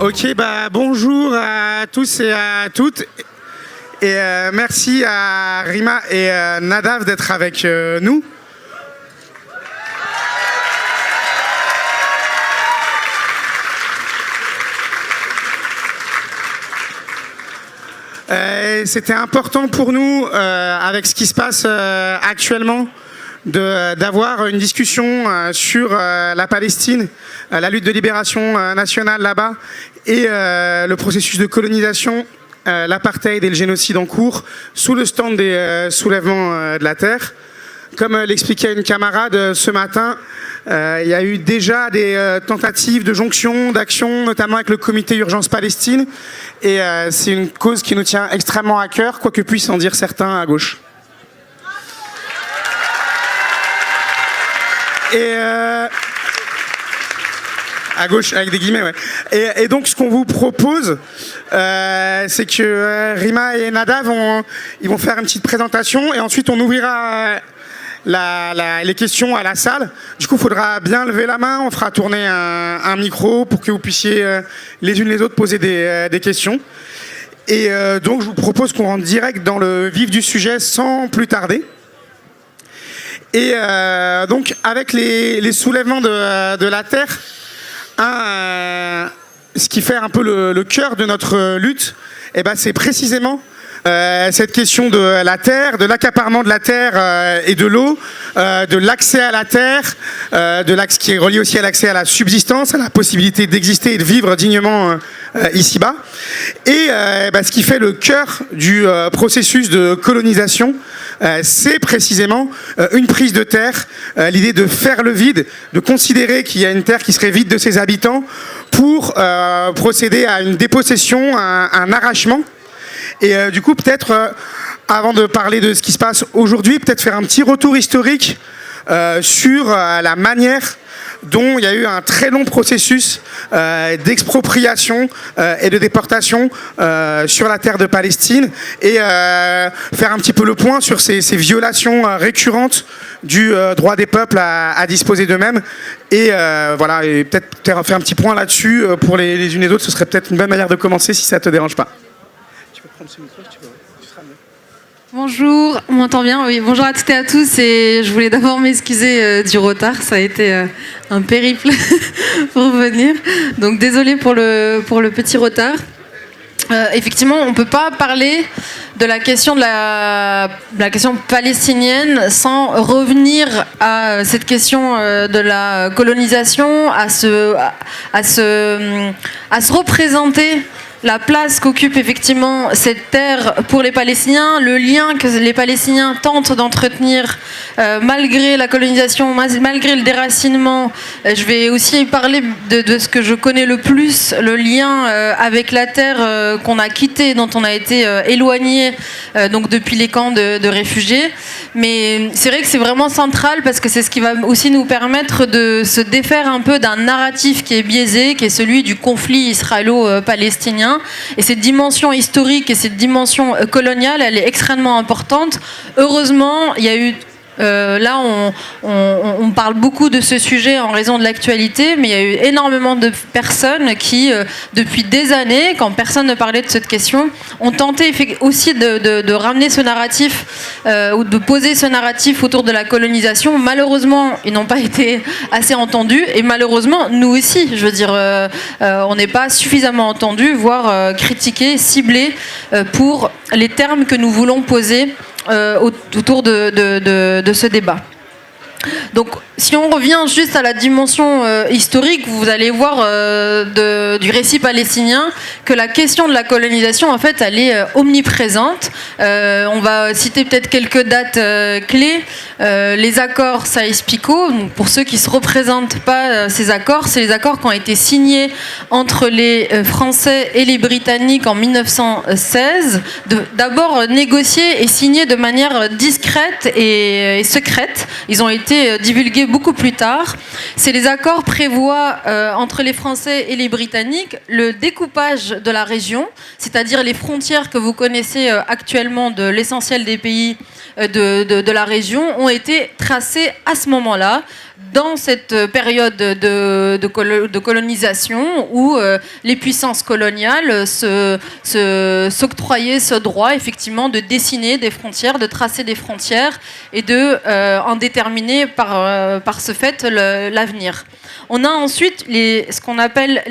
Ok, bonjour à tous et à toutes. Et merci à Rima et Nadav d'être avec nous. C'était important pour nous, avec ce qui se passe actuellement, d'avoir une discussion sur la Palestine, la lutte de libération nationale là-bas et le processus de colonisation, l'apartheid et le génocide en cours sous le stand des soulèvements de la terre. Comme l'expliquait une camarade ce matin, il y a eu déjà des tentatives de jonction, d'action, notamment avec le comité Urgence Palestine. Et c'est une cause qui nous tient extrêmement à cœur, quoi que puissent en dire certains à gauche. Et à gauche, avec des guillemets, ouais. Et donc, ce qu'on vous propose, c'est que Rima et Nadav ils vont faire une petite présentation et ensuite on ouvrira les questions à la salle. Du coup, il faudra bien lever la main. On fera tourner un micro pour que vous puissiez les unes les autres poser des questions. Et donc, je vous propose qu'on rentre direct dans le vif du sujet sans plus tarder. Et donc, avec les soulèvements de la terre, ce qui fait un peu le cœur de notre lutte, c'est précisément cette question de la terre, de l'accaparement de la terre et de l'eau, de l'accès à la terre, ce qui est relié aussi à l'accès à la subsistance, à la possibilité d'exister et de vivre dignement ici-bas. Et ce qui fait le cœur du processus de colonisation, c'est précisément une prise de terre, l'idée de faire le vide, de considérer qu'il y a une terre qui serait vide de ses habitants pour procéder à une dépossession, un arrachement. Et du coup, peut-être, avant de parler de ce qui se passe aujourd'hui, peut-être faire un petit retour historique sur la manière dont il y a eu un très long processus d'expropriation et de déportation sur la terre de Palestine et faire un petit peu le point sur ces violations récurrentes du droit des peuples à disposer d'eux-mêmes. Et voilà, et peut-être faire un petit point là-dessus pour les unes et les autres. Ce serait peut-être une bonne manière de commencer si ça ne te dérange pas. Ce micro, tu seras mieux. Bonjour, on m'entend bien? Oui, bonjour à toutes et à tous. Et je voulais d'abord m'excuser du retard. Ça a été un périple pour venir. Donc désolée pour le petit retard. Effectivement, on ne peut pas parler de la question de la question palestinienne sans revenir à cette question de la colonisation, à se représenter la place qu'occupe effectivement cette terre pour les Palestiniens, le lien que les Palestiniens tentent d'entretenir malgré la colonisation, malgré le déracinement. Je vais aussi parler de ce que je connais le plus, le lien avec la terre qu'on a quittée, dont on a été éloigné donc depuis les camps de réfugiés. Mais c'est vrai que c'est vraiment central parce que c'est ce qui va aussi nous permettre de se défaire un peu d'un narratif qui est biaisé, qui est celui du conflit israélo-palestinien. Et cette dimension historique et cette dimension coloniale, elle est extrêmement importante. Heureusement, il y a eu là, on parle beaucoup de ce sujet en raison de l'actualité, mais il y a eu énormément de personnes qui, depuis des années, quand personne ne parlait de cette question, ont tenté aussi de ramener ce narratif ou de poser ce narratif autour de la colonisation. Malheureusement, ils n'ont pas été assez entendus, et malheureusement, nous aussi, je veux dire, on n'est pas suffisamment entendus, voire critiqués, ciblés pour les termes que nous voulons poser autour de ce débat. Donc, si on revient juste à la dimension historique, vous allez voir du récit palestinien que la question de la colonisation, en fait, elle est omniprésente. On va citer peut-être quelques dates clés. Les accords Saïs-Picot, pour ceux qui ne se représentent pas ces accords, c'est les accords qui ont été signés entre les Français et les Britanniques en 1916. D'abord négociés et signés de manière discrète et secrète. Ils ont été divulgués beaucoup plus tard. Les accords prévoient entre les Français et les Britanniques le découpage de la région, c'est-à-dire les frontières que vous connaissez actuellement de l'essentiel des pays de la région ont été tracés à ce moment-là, dans cette période de colonisation où les puissances coloniales s'octroyaient ce droit effectivement de dessiner des frontières, de tracer des frontières et de en déterminer par ce fait l'avenir. On a ensuite ce qu'on appelle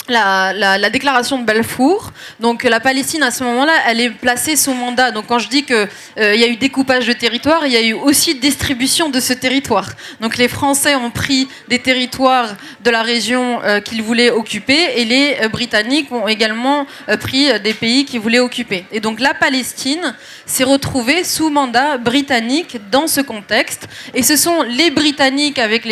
la déclaration de Balfour. Donc la Palestine à ce moment-là, elle est placée sous mandat. Donc quand je dis qu'il y a eu découpage de territoire, il y a eu aussi distribution de ce territoire. Donc les Français ont pris des territoires de la région qu'ils voulaient occuper et les Britanniques ont également pris des pays qu'ils voulaient occuper. Et donc la Palestine s'est retrouvée sous mandat britannique dans ce contexte. Et ce sont les Britanniques avec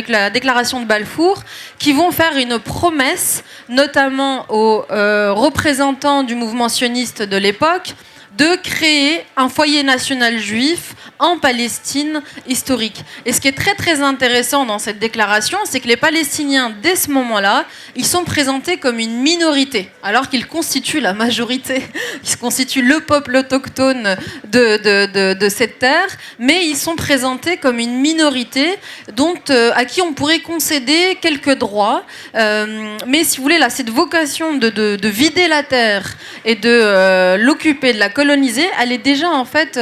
la déclaration de Balfour qui vont faire une promesse notamment aux représentants du mouvement sioniste de l'époque, de créer un foyer national juif en Palestine historique. Et ce qui est très très intéressant dans cette déclaration, c'est que les Palestiniens, dès ce moment-là, ils sont présentés comme une minorité, alors qu'ils constituent la majorité. Ils constituent le peuple autochtone de cette terre, mais ils sont présentés comme une minorité à qui on pourrait concéder quelques droits. Mais si vous voulez, là, cette vocation de vider la terre et de l'occuper, de la coloniser, elle est déjà en fait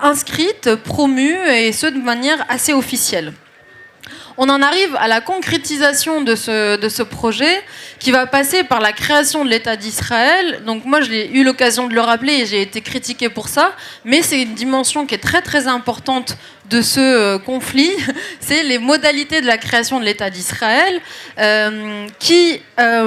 inscrite, promue, et ce de manière assez officielle. On en arrive à la concrétisation de ce projet qui va passer par la création de l'État d'Israël. Donc moi, j'ai eu l'occasion de le rappeler et j'ai été critiquée pour ça, mais c'est une dimension qui est très très importante de ce conflit. C'est les modalités de la création de l'État d'Israël qui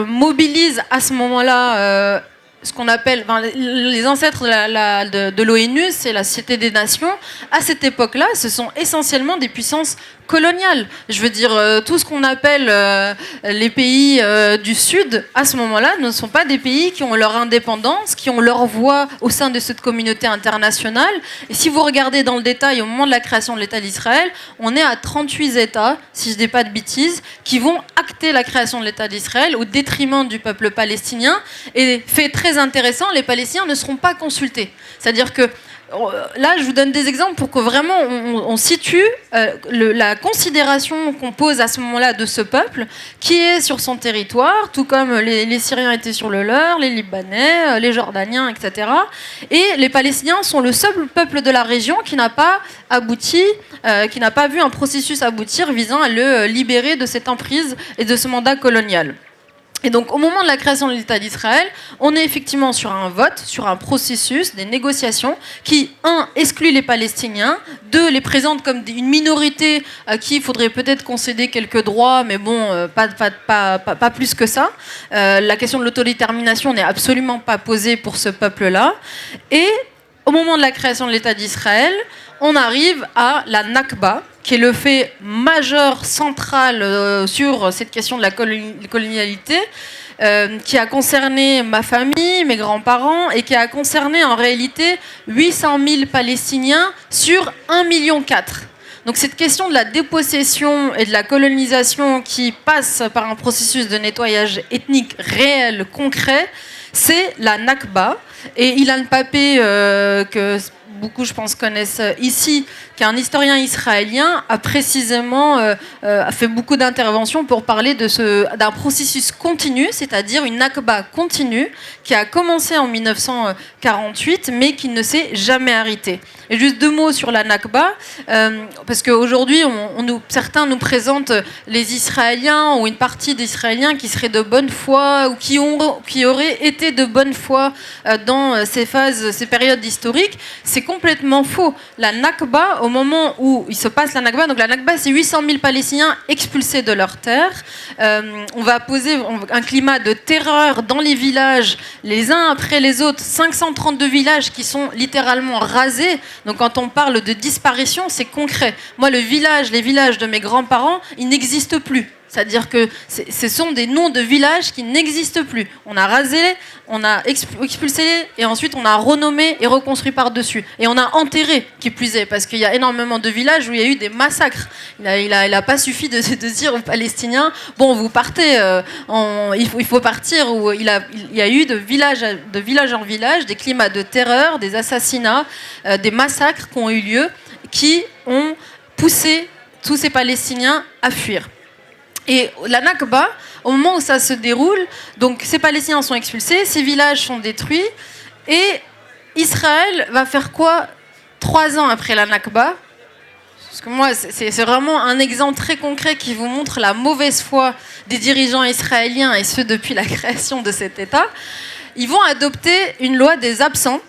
mobilisent à ce moment-là ce qu'on appelle les ancêtres de l'ONU, c'est la Société des Nations. À cette époque-là, ce sont essentiellement des puissances coloniales. Je veux dire, tout ce qu'on appelle les pays du Sud, à ce moment-là, ne sont pas des pays qui ont leur indépendance, qui ont leur voix au sein de cette communauté internationale. Et si vous regardez dans le détail, au moment de la création de l'État d'Israël, on est à 38 États, si je ne dis pas de bêtises, qui vont acter la création de l'État d'Israël au détriment du peuple palestinien. Et fait très intéressant, les Palestiniens ne seront pas consultés. C'est-à-dire que là, je vous donne des exemples pour que vraiment on situe la considération qu'on pose à ce moment-là de ce peuple qui est sur son territoire, tout comme les Syriens étaient sur le leur, les Libanais, les Jordaniens, etc. Et les Palestiniens sont le seul peuple de la région qui n'a pas abouti, qui n'a pas vu un processus aboutir visant à le libérer de cette emprise et de ce mandat colonial. Et donc, au moment de la création de l'État d'Israël, on est effectivement sur un vote, sur un processus, des négociations qui, exclut les Palestiniens, les présente comme une minorité à qui il faudrait peut-être concéder quelques droits, mais bon, pas plus que ça. La question de l'autodétermination n'est absolument pas posée pour ce peuple-là. Et au moment de la création de l'État d'Israël, on arrive à la Nakba, qui est le fait majeur, central sur cette question de la colonialité, qui a concerné ma famille, mes grands-parents, et qui a concerné en réalité 800 000 Palestiniens sur 1,4 million. Donc cette question de la dépossession et de la colonisation qui passe par un processus de nettoyage ethnique réel, concret, c'est la Nakba. Et Ilan Pappé, que beaucoup, je pense, connaissent ici, qui est un historien israélien, a précisément a fait beaucoup d'interventions pour parler d'un processus continu, c'est-à-dire une Nakba continue, qui a commencé en 1948, mais qui ne s'est jamais arrêtée. Et juste 2 mots sur la Nakba, parce qu'aujourd'hui, certains nous présentent les Israéliens ou une partie d'Israéliens qui seraient de bonne foi ou qui auraient été de bonne foi dans ces périodes historiques. C'est complètement faux. La Nakba, au moment où il se passe la Nakba, donc la Nakba, c'est 800 000 Palestiniens expulsés de leur terre. On va poser un climat de terreur dans les villages, les uns après les autres, 532 villages qui sont littéralement rasés. Donc quand on parle de disparition, c'est concret. Moi, les villages de mes grands-parents, ils n'existent plus. C'est-à-dire que ce sont des noms de villages qui n'existent plus. On a rasé, on a expulsé, et ensuite on a renommé et reconstruit par-dessus. Et on a enterré, qui plus est, parce qu'il y a énormément de villages où il y a eu des massacres. Il a pas suffi de dire aux Palestiniens, bon, vous partez, il faut partir. Où il y a eu de village en village, des climats de terreur, des assassinats, des massacres qui ont eu lieu, qui ont poussé tous ces Palestiniens à fuir. Et la Nakba, au moment où ça se déroule, donc ces Palestiniens sont expulsés, ces villages sont détruits, et Israël va faire quoi 3 ans après la Nakba? Parce que moi, c'est vraiment un exemple très concret qui vous montre la mauvaise foi des dirigeants israéliens, et ce depuis la création de cet État. Ils vont adopter une loi des absents,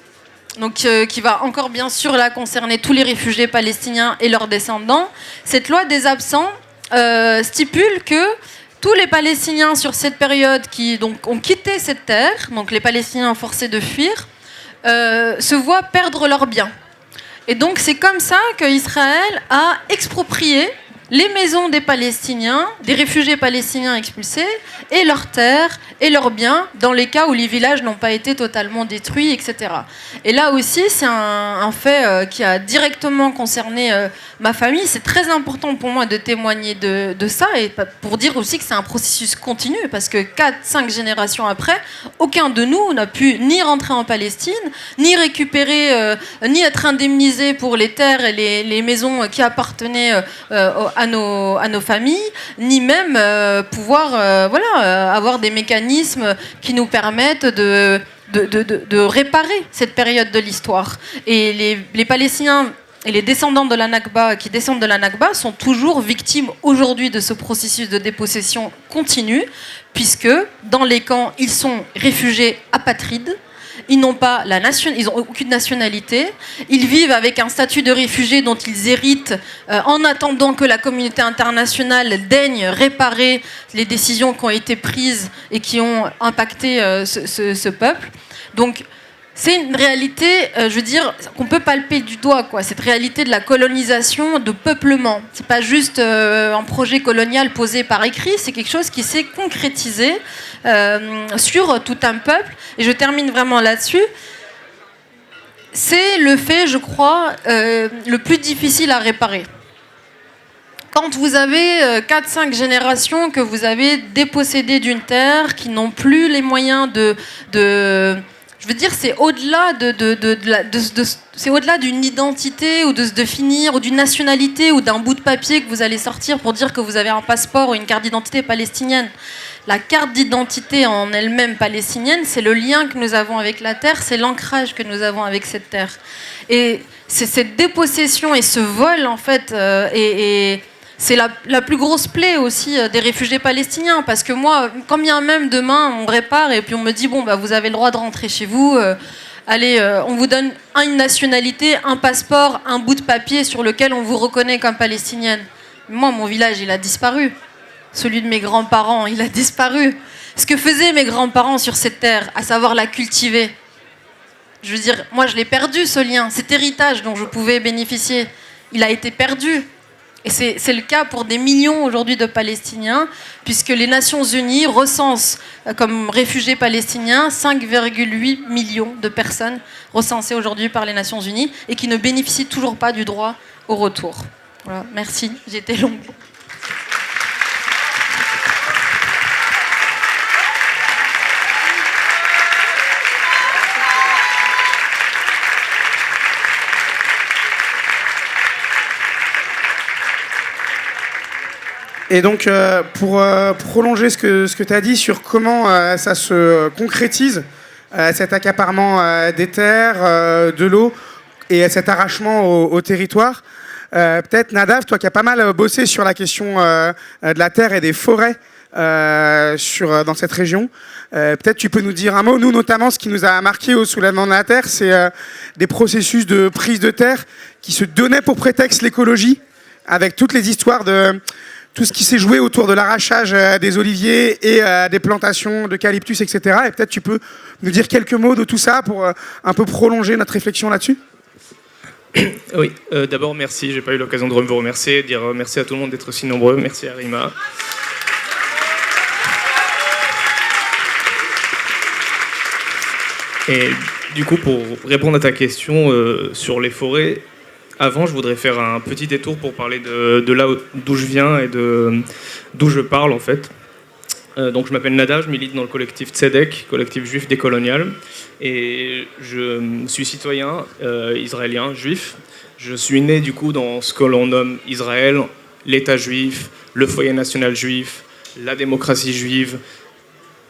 donc, qui va encore bien sûr là concerner tous les réfugiés palestiniens et leurs descendants. Cette loi des absents stipule que tous les Palestiniens sur cette période qui donc, ont quitté cette terre, donc les Palestiniens forcés de fuir, se voient perdre leurs biens. Et donc c'est comme ça qu'Israël a exproprié les maisons des Palestiniens, des réfugiés palestiniens expulsés, et leurs terres et leurs biens, dans les cas où les villages n'ont pas été totalement détruits, etc. Et là aussi, c'est un fait qui a directement concerné ma famille. C'est très important pour moi de témoigner de ça, et pour dire aussi que c'est un processus continu, parce que 4-5 générations après, aucun de nous n'a pu ni rentrer en Palestine, ni récupérer, ni être indemnisé pour les terres et les maisons qui appartenaient à nos familles, ni même pouvoir avoir des mécanismes qui nous permettent de réparer cette période de l'histoire. Et les Palestiniens et les descendants de la Nakba, qui descendent de la Nakba, sont toujours victimes aujourd'hui de ce processus de dépossession continue, puisque dans les camps, ils sont réfugiés apatrides. Ils n'ont aucune nationalité. Ils vivent avec un statut de réfugié dont ils héritent en attendant que la communauté internationale daigne réparer les décisions qui ont été prises et qui ont impacté ce peuple. Donc, c'est une réalité, qu'on peut palper du doigt, quoi. Cette réalité de la colonisation, de peuplement. C'est pas juste un projet colonial posé par écrit, c'est quelque chose qui s'est concrétisé sur tout un peuple. Et je termine vraiment là-dessus. C'est le fait, je crois, le plus difficile à réparer. Quand vous avez 4-5 générations que vous avez dépossédées d'une terre, qui n'ont plus les moyens je veux dire, c'est au-delà c'est au-delà d'une identité ou de se définir, ou d'une nationalité ou d'un bout de papier que vous allez sortir pour dire que vous avez un passeport ou une carte d'identité palestinienne. La carte d'identité en elle-même palestinienne, c'est le lien que nous avons avec la terre, c'est l'ancrage que nous avons avec cette terre. Et c'est cette dépossession et ce vol, en fait, c'est la plus grosse plaie aussi des réfugiés palestiniens, parce que moi, quand bien même demain on répare et puis on me dit bon bah vous avez le droit de rentrer chez vous, allez, on vous donne une nationalité, un passeport, un bout de papier sur lequel on vous reconnaît comme palestinienne. Moi, mon village, il a disparu. Celui de mes grands-parents, il a disparu. Ce que faisaient mes grands-parents sur cette terre, à savoir la cultiver. Je veux dire, moi je l'ai perdu, ce lien, cet héritage dont je pouvais bénéficier. Il a été perdu. Et c'est le cas pour des millions aujourd'hui de Palestiniens, puisque les Nations Unies recensent comme réfugiés palestiniens 5,8 millions de personnes recensées aujourd'hui par les Nations Unies et qui ne bénéficient toujours pas du droit au retour. Voilà, merci, j'ai été longue. Et donc, pour prolonger ce que tu as dit sur comment ça se concrétise, cet accaparement des terres, de l'eau et cet arrachement au territoire, peut-être Nadav, toi qui as pas mal bossé sur la question de la terre et des forêts dans cette région, peut-être tu peux nous dire un mot. Nous, notamment, ce qui nous a marqué au soulèvement de la terre, c'est des processus de prise de terre qui se donnaient pour prétexte l'écologie, avec toutes les histoires de tout ce qui s'est joué autour de l'arrachage des oliviers et des plantations d'eucalyptus, etc. Et peut-être tu peux nous dire quelques mots de tout ça pour un peu prolonger notre réflexion là-dessus. Oui, d'abord merci, j'ai pas eu l'occasion de vous remercier, dire merci à tout le monde d'être aussi nombreux, merci à Rima. Et du coup, pour répondre à ta question sur les forêts, avant, je voudrais faire un petit détour pour parler de là d'où je viens et d'où je parle en fait. Donc je m'appelle Nada, je milite dans le collectif Tzedek, collectif juif décolonial, et je suis citoyen israélien, juif. Je suis né du coup dans ce que l'on nomme Israël, l'État juif, le foyer national juif, la démocratie juive,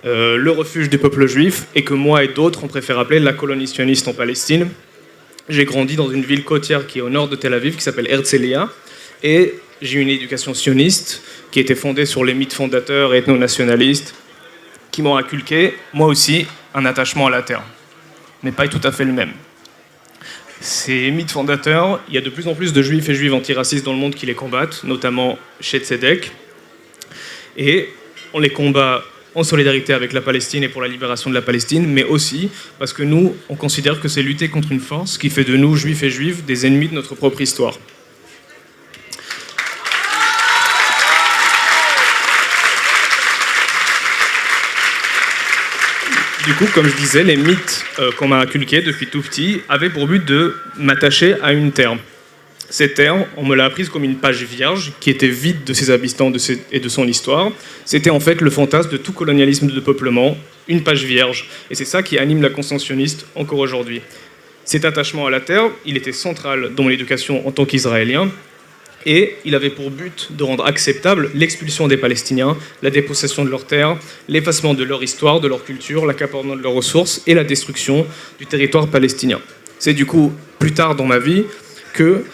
le refuge du peuple juif, et que moi et d'autres on préfère appeler la colonie sioniste en Palestine. J'ai grandi dans une ville côtière qui est au nord de Tel Aviv, qui s'appelle Herzliya, et j'ai eu une éducation sioniste qui était fondée sur les mythes fondateurs et ethno-nationalistes, qui m'ont inculqué, moi aussi, un attachement à la terre, mais pas tout à fait le même. Ces mythes fondateurs, il y a de plus en plus de juifs et juives antiracistes dans le monde qui les combattent, notamment chez Tzedek, et on les combat en solidarité avec la Palestine et pour la libération de la Palestine, mais aussi parce que nous, on considère que c'est lutter contre une force qui fait de nous, juifs et juives, des ennemis de notre propre histoire. Du coup, comme je disais, les mythes qu'on m'a inculqués depuis tout petit avaient pour but de m'attacher à une terre. Cette terre, on me l'a apprise comme une page vierge qui était vide de ses habitants et de son histoire. C'était en fait le fantasme de tout colonialisme de peuplement, une page vierge. Et c'est ça qui anime la conscience sioniste encore aujourd'hui. Cet attachement à la terre, il était central dans mon éducation en tant qu'Israélien. Et il avait pour but de rendre acceptable l'expulsion des Palestiniens, la dépossession de leurs terres, l'effacement de leur histoire, de leur culture, l'accaparement de leurs ressources et la destruction du territoire palestinien. C'est du coup plus tard dans ma vie que,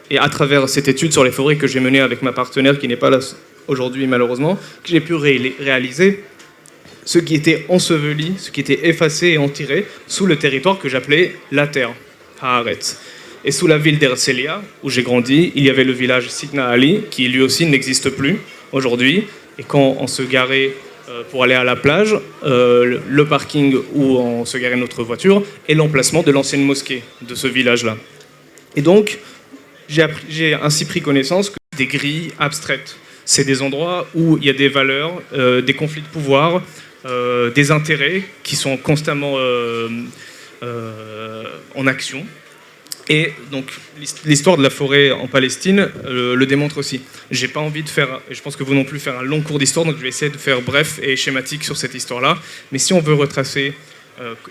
et à travers cette étude sur les forêts que j'ai menée avec ma partenaire qui n'est pas là aujourd'hui malheureusement, que j'ai pu réaliser ce qui était enseveli, ce qui était effacé et enterré sous le territoire que j'appelais la terre, Haaretz. Et sous la ville d'Herzliya, où j'ai grandi, il y avait le village Sidna Ali, qui lui aussi n'existe plus aujourd'hui. Et quand on se garait pour aller à la plage, le parking où on se garait notre voiture est l'emplacement de l'ancienne mosquée de ce village-là. Et donc, j'ai ainsi pris connaissance que des grilles abstraites. C'est des endroits où il y a des valeurs, des conflits de pouvoir, des intérêts qui sont constamment en action. Et donc l'histoire de la forêt en Palestine le démontre aussi. J'ai pas envie de faire, et je pense que vous non plus, faire un long cours d'histoire, donc je vais essayer de faire bref et schématique sur cette histoire-là. Mais si on veut retracer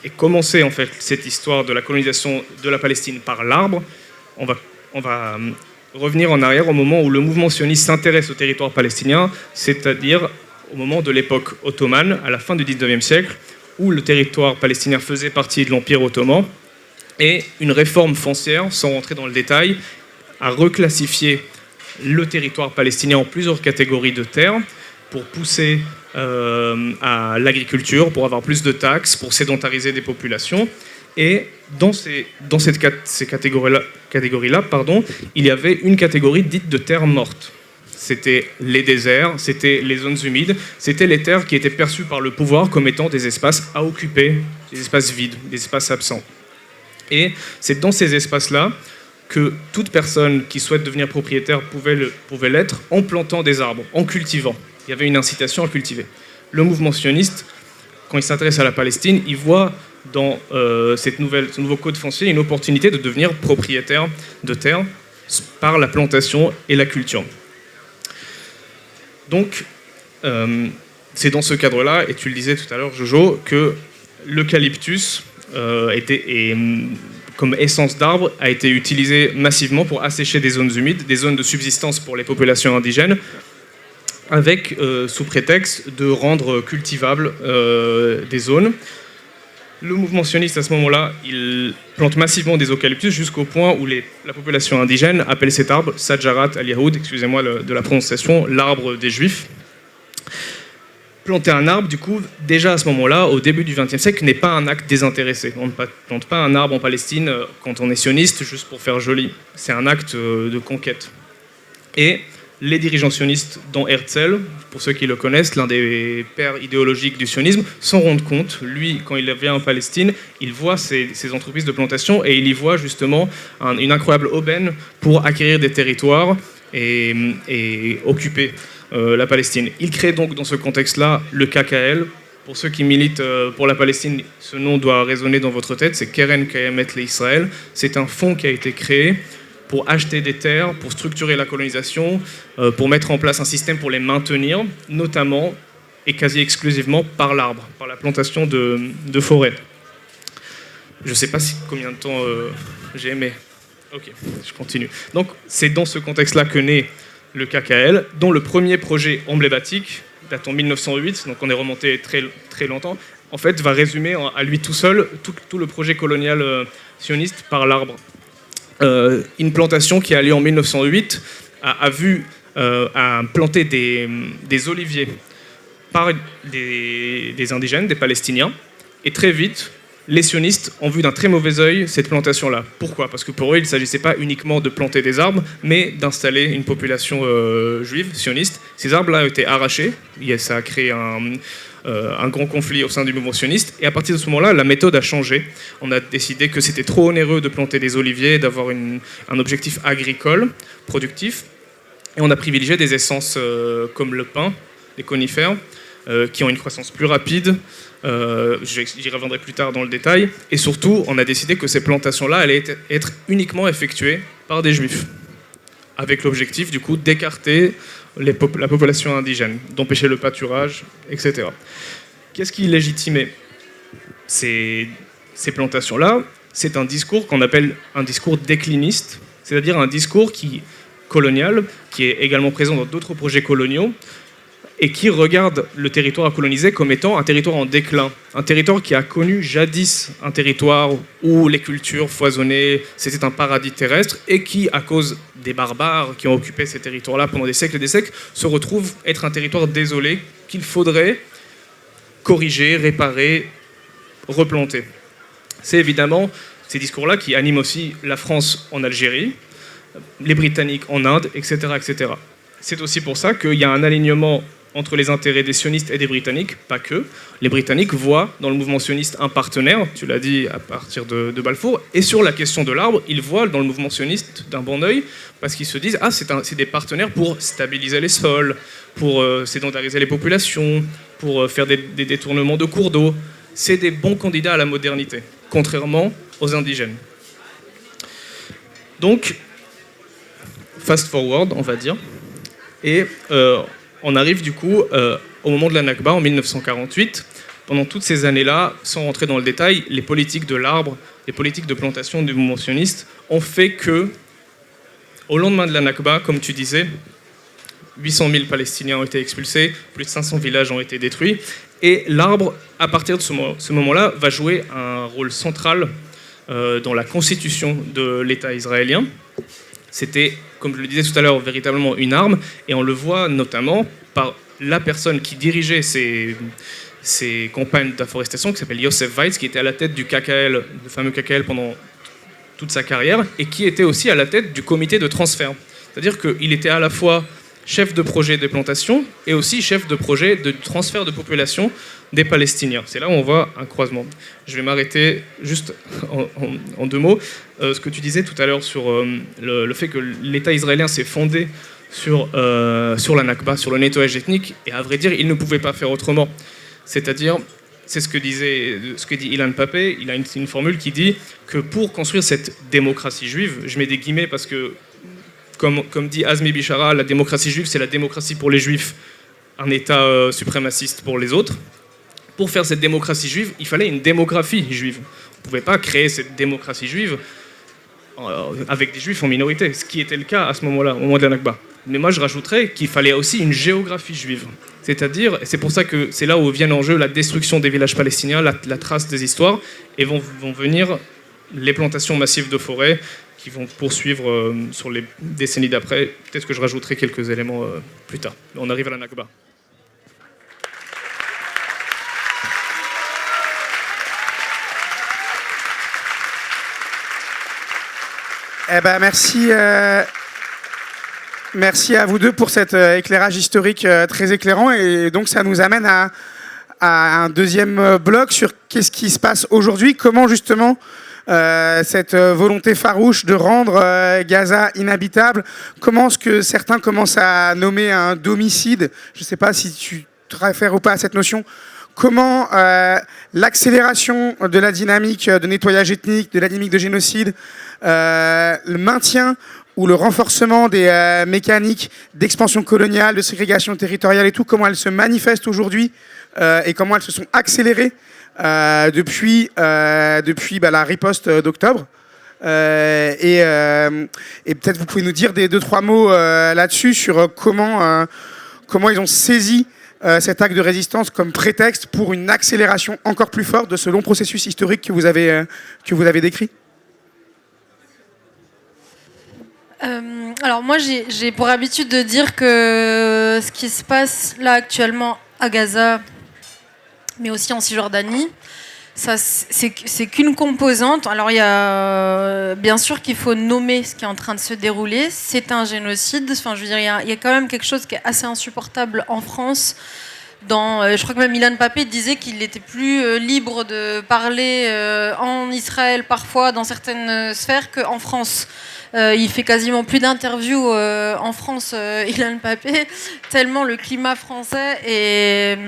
et commencer en fait cette histoire de la colonisation de la Palestine par l'arbre, on va revenir en arrière au moment où le mouvement sioniste s'intéresse au territoire palestinien, c'est-à-dire au moment de l'époque ottomane, à la fin du 19e siècle, où le territoire palestinien faisait partie de l'Empire ottoman. Et une réforme foncière, sans rentrer dans le détail, a reclassifié le territoire palestinien en plusieurs catégories de terres pour pousser à l'agriculture, pour avoir plus de taxes, pour sédentariser des populations. Et dans ces catégories-là, il y avait une catégorie dite de terres mortes. C'était les déserts, c'était les zones humides, c'était les terres qui étaient perçues par le pouvoir comme étant des espaces à occuper, des espaces vides, des espaces absents. Et c'est dans ces espaces-là que toute personne qui souhaite devenir propriétaire pouvait l'être en plantant des arbres, en cultivant. Il y avait une incitation à cultiver. Le mouvement sioniste, quand il s'intéresse à la Palestine, il voit dans ce nouveau code foncier une opportunité de devenir propriétaire de terre par la plantation et la culture. Donc, c'est dans ce cadre-là, et tu le disais tout à l'heure, Jojo, que l'eucalyptus comme essence d'arbre, a été utilisé massivement pour assécher des zones humides, des zones de subsistance pour les populations indigènes, avec sous prétexte de rendre cultivables des zones. Le mouvement sioniste, à ce moment-là, il plante massivement des eucalyptus jusqu'au point où la population indigène appelle cet arbre Sajarat al-Yahoud, excusez-moi de la prononciation, l'arbre des Juifs. Planter un arbre, du coup, déjà à ce moment-là, au début du XXe siècle, n'est pas un acte désintéressé. On ne plante pas un arbre en Palestine quand on est sioniste juste pour faire joli. C'est un acte de conquête. Et les dirigeants sionistes, dont Herzl, pour ceux qui le connaissent, l'un des pères idéologiques du sionisme, s'en rendent compte. Lui, quand il vient en Palestine, il voit ces entreprises de plantation et il y voit justement une incroyable aubaine pour acquérir des territoires et occuper la Palestine. Il crée donc dans ce contexte-là le KKL, Pour ceux qui militent pour la Palestine, ce nom doit résonner dans votre tête, c'est Keren Kayemet l'Israël. C'est un fonds qui a été créé pour acheter des terres, pour structurer la colonisation, pour mettre en place un système pour les maintenir, notamment et quasi exclusivement par l'arbre, par la plantation de forêts. Je ne sais pas combien de temps j'ai aimé. Ok, je continue. Donc c'est dans ce contexte-là que naît le KKL, dont le premier projet emblématique, datant 1908, donc on est remonté très, très longtemps, en fait va résumer à lui tout seul tout le projet colonial sioniste par l'arbre. Une plantation qui a lieu en 1908 a planté des oliviers par des indigènes, des Palestiniens, et très vite, les sionistes ont vu d'un très mauvais œil cette plantation-là. Pourquoi ? Parce que pour eux, il ne s'agissait pas uniquement de planter des arbres, mais d'installer une population juive, sioniste. Ces arbres-là ont été arrachés, ça a créé un grand conflit au sein du mouvement sioniste, et à partir de ce moment-là, la méthode a changé. On a décidé que c'était trop onéreux de planter des oliviers, d'avoir un objectif agricole, productif, et on a privilégié des essences comme le pin, les conifères, qui ont une croissance plus rapide. J'y reviendrai plus tard dans le détail. Et surtout, on a décidé que ces plantations-là allaient être uniquement effectuées par des juifs, avec l'objectif, du coup, d'écarter la population indigène, d'empêcher le pâturage, etc. Qu'est-ce qui légitimait ces plantations-là ? C'est un discours qu'on appelle un discours décliniste, c'est-à-dire un discours colonial, qui est également présent dans d'autres projets coloniaux, et qui regarde le territoire à coloniser comme étant un territoire en déclin, un territoire qui a connu jadis un territoire où les cultures foisonnaient, c'était un paradis terrestre, et qui, à cause des barbares qui ont occupé ces territoires-là pendant des siècles et des siècles, se retrouve être un territoire désolé qu'il faudrait corriger, réparer, replanter. C'est évidemment ces discours-là qui animent aussi la France en Algérie, les Britanniques en Inde, etc., etc. C'est aussi pour ça qu'il y a un alignement entre les intérêts des sionistes et des Britanniques, pas que. Les Britanniques voient dans le mouvement sioniste un partenaire, tu l'as dit à partir de Balfour, et sur la question de l'arbre, ils voient dans le mouvement sioniste d'un bon œil, parce qu'ils se disent « Ah, c'est des partenaires pour stabiliser les sols, pour sédentariser les populations, pour faire des détournements de cours d'eau. » C'est des bons candidats à la modernité, contrairement aux indigènes. Donc, fast forward, on va dire, et on arrive du coup au moment de la Nakba en 1948. Pendant toutes ces années-là, sans rentrer dans le détail, les politiques de l'arbre, les politiques de plantation du mouvement sioniste ont fait que, au lendemain de la Nakba, comme tu disais, 800 000 Palestiniens ont été expulsés, plus de 500 villages ont été détruits, et l'arbre, à partir de ce moment-là, va jouer un rôle central dans la constitution de l'État israélien. C'était, comme je le disais tout à l'heure, véritablement une arme, et on le voit notamment par la personne qui dirigeait ces campagnes d'afforestation, qui s'appelle Yosef Weitz, qui était à la tête du KKL, le fameux KKL pendant toute sa carrière, et qui était aussi à la tête du comité de transfert. C'est-à-dire qu'il était à la fois chef de projet de plantation et aussi chef de projet de transfert de population des Palestiniens. C'est là où on voit un croisement. Je vais m'arrêter juste en deux mots. Ce que tu disais tout à l'heure sur le fait que l'État israélien s'est fondé sur la Nakba, sur le nettoyage ethnique, et à vrai dire, il ne pouvait pas faire autrement. C'est-à-dire, c'est ce que dit Ilan Pappé, il a une formule qui dit que pour construire cette démocratie juive, je mets des guillemets parce que comme dit Azmi Bishara, la démocratie juive, c'est la démocratie pour les juifs, un État suprémaciste pour les autres. Pour faire cette démocratie juive, il fallait une démographie juive. On ne pouvait pas créer cette démocratie juive avec des juifs en minorité, ce qui était le cas à ce moment-là, au moment de la Nakba. Mais moi, je rajouterais qu'il fallait aussi une géographie juive. C'est-à-dire, et c'est pour ça que c'est là où vient en jeu la destruction des villages palestiniens, la trace des histoires, et vont venir les plantations massives de forêts, qui vont poursuivre sur les décennies d'après. Peut-être que je rajouterai quelques éléments plus tard. On arrive à la Nakba. Eh ben merci, merci à vous deux pour cet éclairage historique très éclairant. Et donc ça nous amène à un deuxième bloc sur qu'est-ce qui se passe aujourd'hui, comment justement cette volonté farouche de rendre Gaza inhabitable, comment est-ce que certains commencent à nommer un domicide, je ne sais pas si tu te réfères ou pas à cette notion, comment l'accélération de la dynamique de nettoyage ethnique, de la dynamique de génocide, le maintien ou le renforcement des mécaniques d'expansion coloniale, de ségrégation territoriale et tout, comment elles se manifestent aujourd'hui et comment elles se sont accélérées depuis la riposte d'octobre. Et peut-être vous pouvez nous dire deux, trois mots là-dessus sur comment ils ont saisi cet acte de résistance comme prétexte pour une accélération encore plus forte de ce long processus historique que vous avez décrit. Alors moi j'ai pour habitude de dire que ce qui se passe là actuellement à Gaza, mais aussi en Cisjordanie, ça c'est qu'une composante. Alors il y a bien sûr qu'il faut nommer ce qui est en train de se dérouler. C'est un génocide. Enfin je veux dire il y a quand même quelque chose qui est assez insupportable en France. Je crois que même Ilan Pappé disait qu'il était plus libre de parler en Israël parfois dans certaines sphères qu'en France. Il fait quasiment plus d'interviews en France, Ilan Pappé, tellement le climat français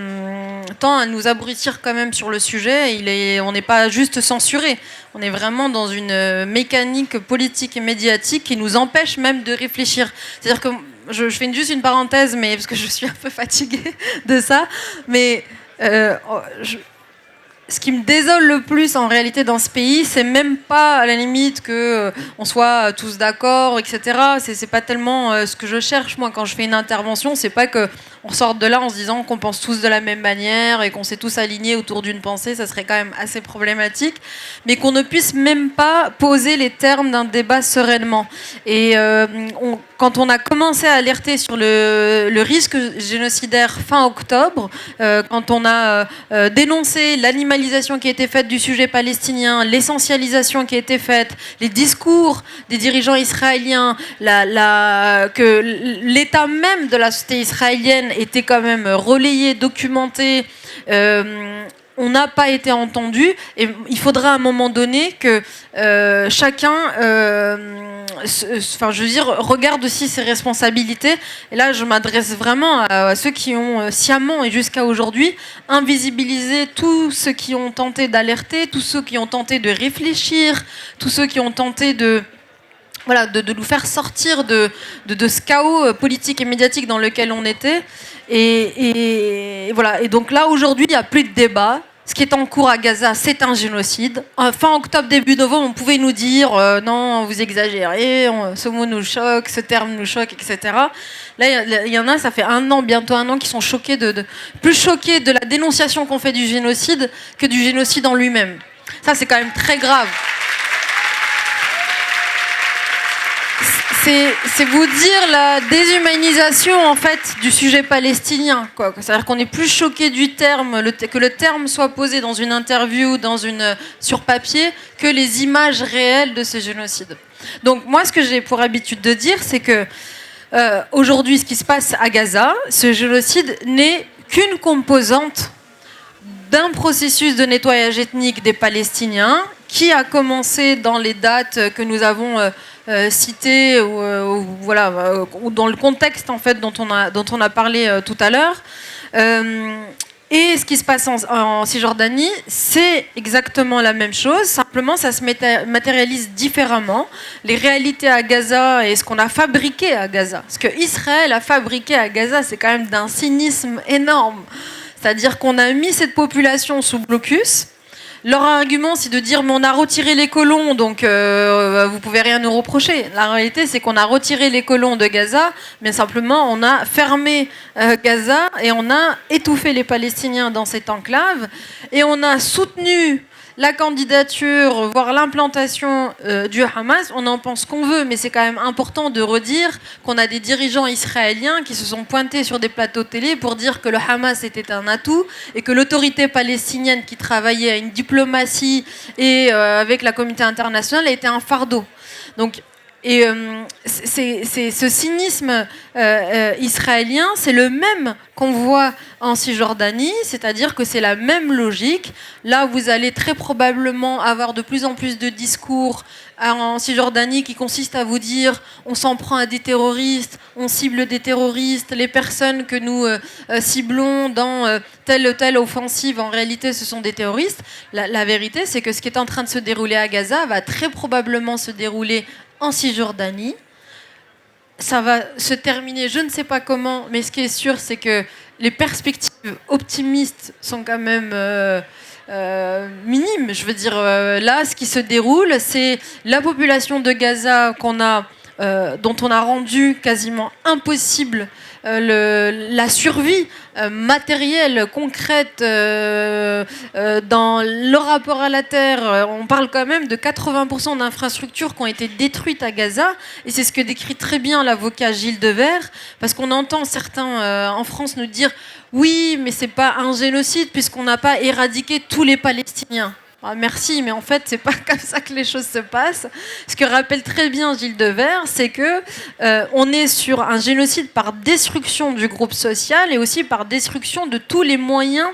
tend à nous abrutir quand même sur le sujet. On n'est pas juste censuré, on est vraiment dans une mécanique politique et médiatique qui nous empêche même de réfléchir. C'est-à-dire que je fais juste une parenthèse, mais parce que je suis un peu fatiguée de ça, mais ce qui me désole le plus en réalité dans ce pays, c'est même pas à la limite que on soit tous d'accord, etc. C'est pas tellement ce que je cherche moi quand je fais une intervention. C'est pas que on sorte de là en se disant qu'on pense tous de la même manière et qu'on s'est tous alignés autour d'une pensée. Ça serait quand même assez problématique, mais qu'on ne puisse même pas poser les termes d'un débat sereinement. Et quand on a commencé à alerter sur le risque génocidaire fin octobre, quand on a dénoncé l'animalisation qui a été faite du sujet palestinien, l'essentialisation qui a été faite, les discours des dirigeants israéliens, que l'état même de la société israélienne était quand même relayé, documenté, on n'a pas été entendu, et il faudra à un moment donné que chacun regarde aussi ses responsabilités. Et là, je m'adresse vraiment à ceux qui ont sciemment et jusqu'à aujourd'hui invisibilisé tous ceux qui ont tenté d'alerter, tous ceux qui ont tenté de réfléchir, tous ceux qui ont tenté de nous faire sortir de ce chaos politique et médiatique dans lequel on était. Et voilà. Et donc là, aujourd'hui, il n'y a plus de débat. Ce qui est en cours à Gaza, c'est un génocide. Fin octobre, début novembre, on pouvait nous dire non, vous exagérez, ce mot nous choque, ce terme nous choque, etc. Là, il y en a, ça fait bientôt un an, qui sont choqués plus choqués de la dénonciation qu'on fait du génocide que du génocide en lui-même. Ça, c'est quand même très grave. C'est vous dire la déshumanisation en fait du sujet palestinien, quoi. C'est-à-dire qu'on est plus choqué du terme, que le terme soit posé dans une interview, sur papier, que les images réelles de ce génocide. Donc moi, ce que j'ai pour habitude de dire, c'est que aujourd'hui, ce qui se passe à Gaza, ce génocide n'est qu'une composante d'un processus de nettoyage ethnique des Palestiniens qui a commencé dans les dates que nous avons citées ou dans le contexte en fait dont on a parlé tout à l'heure. Et ce qui se passe en Cisjordanie, c'est exactement la même chose, simplement ça se matérialise différemment. Les réalités à Gaza et ce qu'on a fabriqué à Gaza, ce que Israël a fabriqué à Gaza, c'est quand même d'un cynisme énorme. C'est-à-dire qu'on a mis cette population sous blocus. Leur argument, c'est de dire mais on a retiré les colons, donc vous pouvez rien nous reprocher. La réalité, c'est qu'on a retiré les colons de Gaza, mais simplement on a fermé Gaza et on a étouffé les Palestiniens dans cette enclave et on a soutenu la candidature, voire l'implantation du Hamas. On en pense qu'on veut, mais c'est quand même important de redire qu'on a des dirigeants israéliens qui se sont pointés sur des plateaux de télé pour dire que le Hamas était un atout et que l'autorité palestinienne qui travaillait à une diplomatie et avec la communauté internationale était un fardeau. Donc, Et ce cynisme israélien, c'est le même qu'on voit en Cisjordanie, c'est-à-dire que c'est la même logique. Là, vous allez très probablement avoir de plus en plus de discours en Cisjordanie qui consistent à vous dire on s'en prend à des terroristes, on cible des terroristes, les personnes que nous ciblons dans telle ou telle offensive, en réalité, ce sont des terroristes. La vérité, c'est que ce qui est en train de se dérouler à Gaza va très probablement se dérouler en Cisjordanie. Ça va se terminer, je ne sais pas comment, mais ce qui est sûr, c'est que les perspectives optimistes sont quand même minimes. Je veux dire, là, ce qui se déroule, c'est la population de Gaza dont on a rendu quasiment impossible la survie matérielle, concrète dans le rapport à la terre. On parle quand même de 80% d'infrastructures qui ont été détruites à Gaza, et c'est ce que décrit très bien l'avocat Gilles Devers, parce qu'on entend certains en France nous dire oui, mais c'est pas un génocide puisqu'on n'a pas éradiqué tous les Palestiniens. Ah, merci, mais en fait, c'est pas comme ça que les choses se passent. Ce que rappelle très bien Gilles Devers, c'est que on est sur un génocide par destruction du groupe social et aussi par destruction de tous les moyens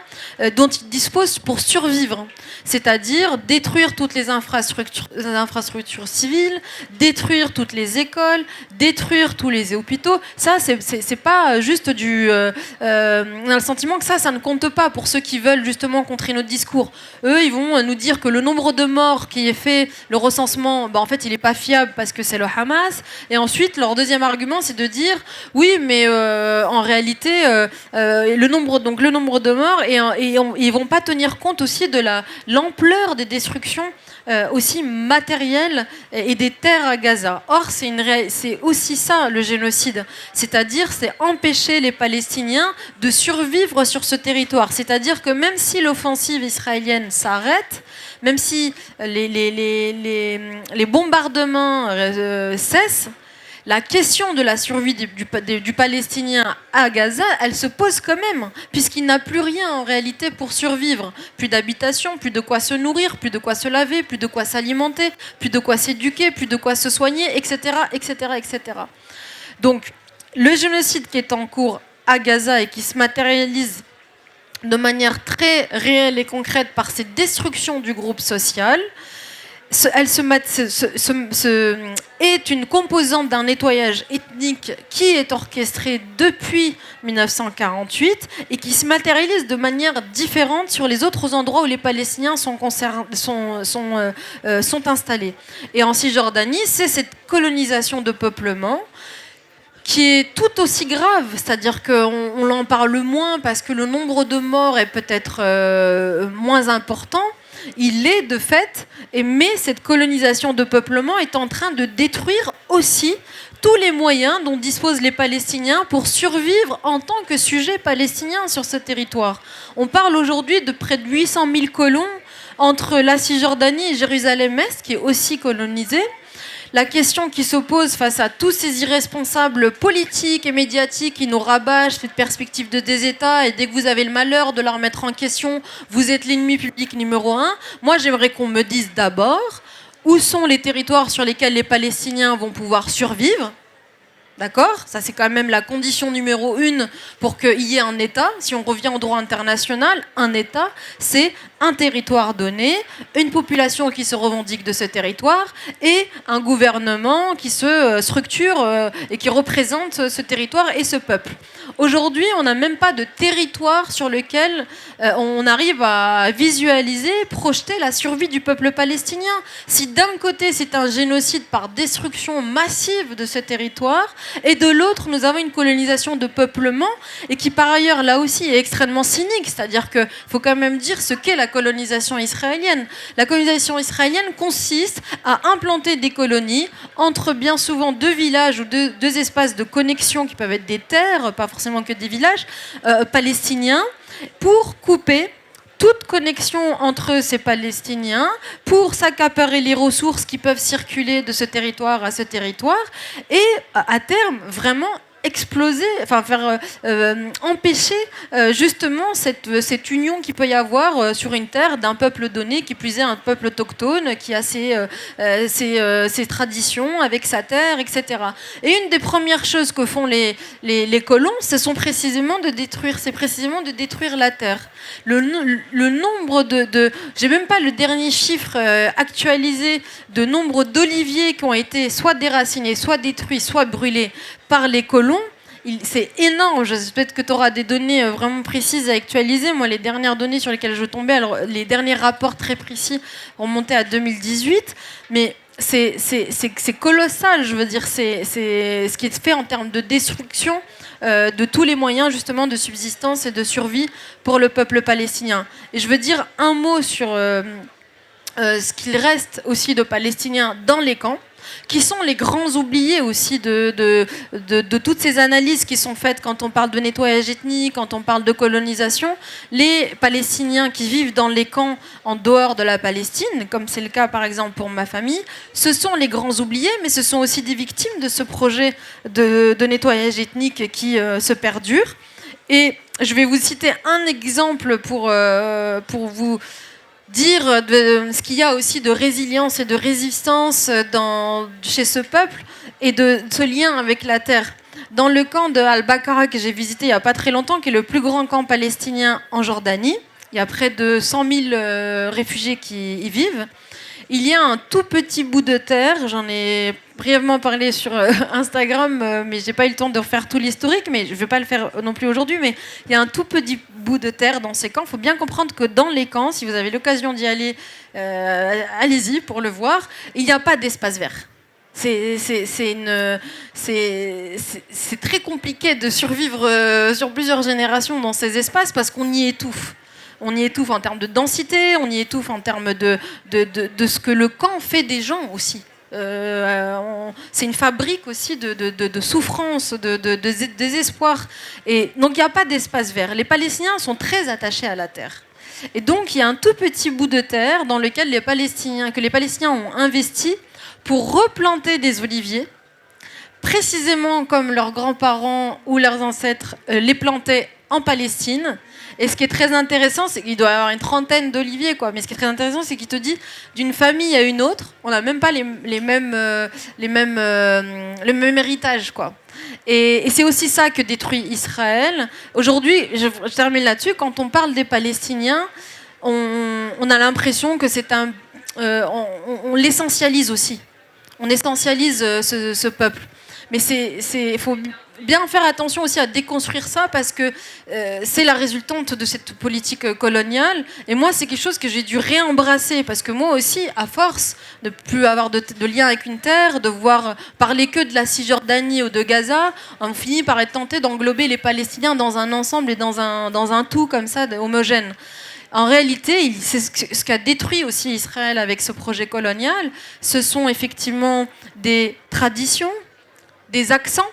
dont il dispose pour survivre. C'est-à-dire détruire toutes les infrastructures civiles, détruire toutes les écoles, détruire tous les hôpitaux. Ça, c'est pas juste on a le sentiment que ça ne compte pas pour ceux qui veulent justement contrer notre discours. Eux, ils vont nous dire que le nombre de morts qui est fait, le recensement, en fait, il n'est pas fiable parce que c'est le Hamas. Et ensuite, leur deuxième argument, c'est de dire oui, mais en réalité, le nombre de morts, et ils vont pas tenir compte aussi de l'ampleur des destructions aussi matérielles et des terres à Gaza. Or, c'est aussi ça le génocide, c'est-à-dire c'est empêcher les Palestiniens de survivre sur ce territoire. C'est-à-dire que même si l'offensive israélienne s'arrête, même si les bombardements cessent, la question de la survie du Palestinien à Gaza, elle se pose quand même, puisqu'il n'a plus rien en réalité pour survivre. Plus d'habitation, plus de quoi se nourrir, plus de quoi se laver, plus de quoi s'alimenter, plus de quoi s'éduquer, plus de quoi se soigner, etc., etc., etc. Donc, le génocide qui est en cours à Gaza et qui se matérialise de manière très réelle et concrète par cette destruction du groupe social, est une composante d'un nettoyage ethnique qui est orchestré depuis 1948 et qui se matérialise de manière différente sur les autres endroits où les Palestiniens sont installés. Et en Cisjordanie, c'est cette colonisation de peuplement qui est tout aussi grave, c'est-à-dire qu'on en parle moins parce que le nombre de morts est peut-être moins important. Il est de fait, mais cette colonisation de peuplement est en train de détruire aussi tous les moyens dont disposent les Palestiniens pour survivre en tant que sujet palestinien sur ce territoire. On parle aujourd'hui de près de 800 000 colons entre la Cisjordanie et Jérusalem-Est, qui est aussi colonisée. La question qui s'oppose face à tous ces irresponsables politiques et médiatiques qui nous rabâchent cette perspective de des États, et dès que vous avez le malheur de la remettre en question, vous êtes l'ennemi public numéro 1. Moi, j'aimerais qu'on me dise d'abord où sont les territoires sur lesquels les Palestiniens vont pouvoir survivre. D'accord ? Ça, c'est quand même la condition numéro 1 pour qu'il y ait un État. Si on revient au droit international, un État, c'est un territoire donné, une population qui se revendique de ce territoire et un gouvernement qui se structure et qui représente ce territoire et ce peuple. Aujourd'hui, on n'a même pas de territoire sur lequel on arrive à visualiser, projeter la survie du peuple palestinien. Si d'un côté, c'est un génocide par destruction massive de ce territoire, et de l'autre, nous avons une colonisation de peuplement, et qui par ailleurs, là aussi, est extrêmement cynique. C'est-à-dire qu'il faut quand même dire ce qu'est la colonisation israélienne. La colonisation israélienne consiste à implanter des colonies entre bien souvent deux villages ou deux espaces de connexion qui peuvent être des terres, pas forcément que des villages, palestiniens, pour couper toute connexion entre ces Palestiniens, pour s'accaparer les ressources qui peuvent circuler de ce territoire à ce territoire, et à terme, vraiment exploser, enfin faire empêcher justement cette union qu'il peut y avoir sur une terre d'un peuple donné, qui plus est un peuple autochtone, qui a ses traditions avec sa terre, etc. Et une des premières choses que font les colons, c'est précisément de détruire la terre. Le nombre j'ai même pas le dernier chiffre actualisé de nombre d'oliviers qui ont été soit déracinés, soit détruits, soit brûlés par les colons. C'est énorme. Peut-être que tu auras des données vraiment précises à actualiser. Moi, les dernières données sur lesquelles je tombais, alors les derniers rapports très précis remontaient à 2018, mais c'est colossal. Je veux dire, c'est ce qui est fait en termes de destruction de tous les moyens justement de subsistance et de survie pour le peuple palestinien. Et je veux dire un mot sur ce qu'il reste aussi de Palestiniens dans les camps, qui sont les grands oubliés aussi de toutes ces analyses qui sont faites quand on parle de nettoyage ethnique, quand on parle de colonisation. Les Palestiniens qui vivent dans les camps en dehors de la Palestine, comme c'est le cas par exemple pour ma famille, ce sont les grands oubliés, mais ce sont aussi des victimes de ce projet de nettoyage ethnique qui se perdure. Et je vais vous citer un exemple pour vous dire ce qu'il y a aussi de résilience et de résistance chez ce peuple et de ce lien avec la terre. Dans le camp de Al-Bakara que j'ai visité il n'y a pas très longtemps, qui est le plus grand camp palestinien en Jordanie, il y a près de 100 000 réfugiés qui y vivent. Il y a un tout petit bout de terre, j'en ai brièvement parlé sur Instagram, mais j'ai pas eu le temps de refaire tout l'historique, mais je vais pas le faire non plus aujourd'hui, mais il y a un tout petit bout de terre dans ces camps. Il faut bien comprendre que dans les camps, si vous avez l'occasion d'y aller, allez-y pour le voir, il n'y a pas d'espace vert. C'est très compliqué de survivre sur plusieurs générations dans ces espaces parce qu'on y étouffe. On y étouffe en termes de densité, on y étouffe en termes de ce que le camp fait des gens aussi. C'est une fabrique aussi de souffrance, de désespoir. Et donc il n'y a pas d'espace vert. Les Palestiniens sont très attachés à la terre. Et donc il y a un tout petit bout de terre dans lequel les Palestiniens ont investi pour replanter des oliviers, précisément comme leurs grands-parents ou leurs ancêtres les plantaient en Palestine. Et ce qui est très intéressant, c'est qu'il doit y avoir une trentaine d'oliviers, quoi. Mais ce qui est très intéressant, c'est qu'il te dit d'une famille à une autre, on n'a même pas le même héritage, quoi. Et c'est aussi ça que détruit Israël. Aujourd'hui, je termine là-dessus, quand on parle des Palestiniens, on a l'impression que c'est on l'essentialise aussi. On essentialise ce peuple. Mais il faut bien faire attention aussi à déconstruire ça parce que c'est la résultante de cette politique coloniale. Et moi, c'est quelque chose que j'ai dû réembrasser parce que moi aussi, à force de plus avoir de lien avec une terre, de voir parler que de la Cisjordanie ou de Gaza, on finit par être tenté d'englober les Palestiniens dans un ensemble et dans un tout comme ça, homogène. En réalité, c'est ce qu'a détruit aussi Israël avec ce projet colonial. Ce sont effectivement des traditions, des accents.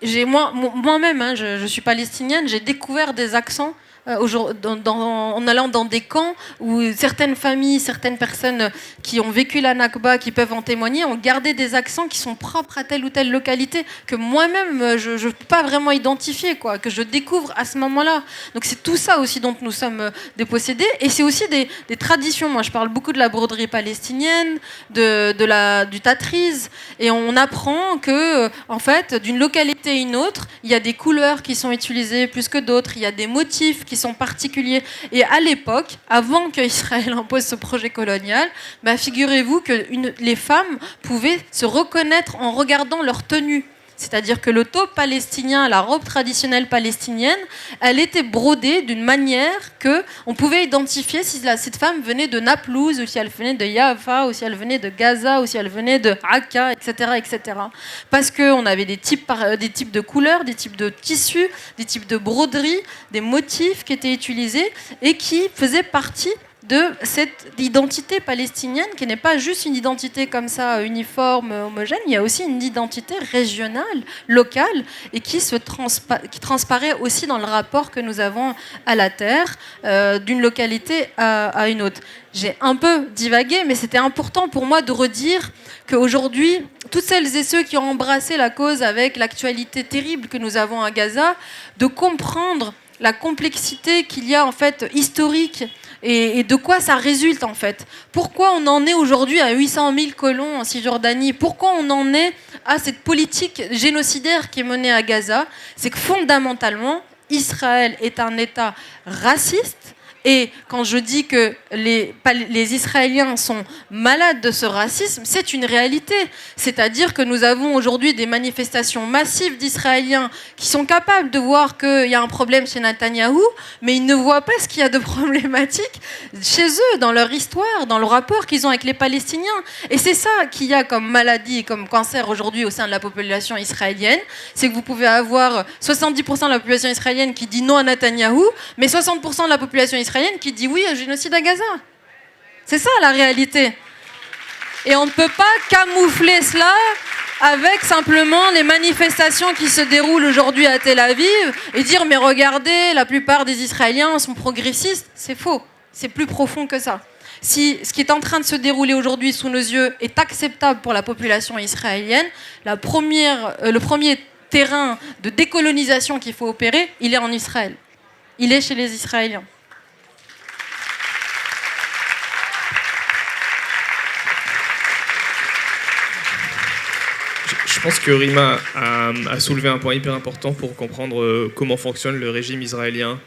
Moi-même, je suis palestinienne, j'ai découvert des accents en allant dans des camps où certaines familles, certaines personnes qui ont vécu la Nakba, qui peuvent en témoigner, ont gardé des accents qui sont propres à telle ou telle localité, que moi-même, je ne peux pas vraiment identifier, quoi, que je découvre à ce moment-là. Donc c'est tout ça aussi dont nous sommes dépossédés. Et c'est aussi des traditions. Moi, je parle beaucoup de la broderie palestinienne, du tatriz, et on apprend que, en fait, d'une localité à une autre, il y a des couleurs qui sont utilisées plus que d'autres, il y a des motifs qui sont particuliers. Et à l'époque, avant qu'Israël impose ce projet colonial, figurez-vous que les femmes pouvaient se reconnaître en regardant leur tenue. C'est-à-dire que le taupe palestinien, la robe traditionnelle palestinienne, elle était brodée d'une manière qu'on pouvait identifier si cette femme venait de Naplouse, ou si elle venait de Jaffa, ou si elle venait de Gaza, ou si elle venait de Akka, etc. etc. Parce qu'on avait des types de couleurs, des types de tissus, des types de broderies, des motifs qui étaient utilisés et qui faisaient partie de cette identité palestinienne qui n'est pas juste une identité comme ça, uniforme, homogène, il y a aussi une identité régionale, locale, et qui transparaît aussi dans le rapport que nous avons à la terre, d'une localité à une autre. J'ai un peu divagué, mais c'était important pour moi de redire qu'aujourd'hui, toutes celles et ceux qui ont embrassé la cause avec l'actualité terrible que nous avons à Gaza, de comprendre la complexité qu'il y a en fait historique et de quoi ça résulte en fait. Pourquoi on en est aujourd'hui à 800 000 colons en Cisjordanie? Pourquoi on en est à cette politique génocidaire qui est menée à Gaza? C'est que fondamentalement, Israël est un État raciste. Et quand je dis que les Israéliens sont malades de ce racisme, c'est une réalité. C'est-à-dire que nous avons aujourd'hui des manifestations massives d'Israéliens qui sont capables de voir qu'il y a un problème chez Netanyahou, mais ils ne voient pas ce qu'il y a de problématique chez eux, dans leur histoire, dans le rapport qu'ils ont avec les Palestiniens. Et c'est ça qu'il y a comme maladie, comme cancer aujourd'hui au sein de la population israélienne. C'est que vous pouvez avoir 70% de la population israélienne qui dit non à Netanyahou, mais 60% de la population israélienne qui dit oui au génocide à Gaza. C'est ça la réalité. Et on ne peut pas camoufler cela avec simplement les manifestations qui se déroulent aujourd'hui à Tel Aviv et dire mais regardez, la plupart des Israéliens sont progressistes. C'est faux. C'est plus profond que ça. Si ce qui est en train de se dérouler aujourd'hui sous nos yeux est acceptable pour la population israélienne, le premier terrain de décolonisation qu'il faut opérer, il est en Israël. Il est chez les Israéliens. Je pense que Rima a soulevé un point hyper important pour comprendre comment fonctionne le régime israélien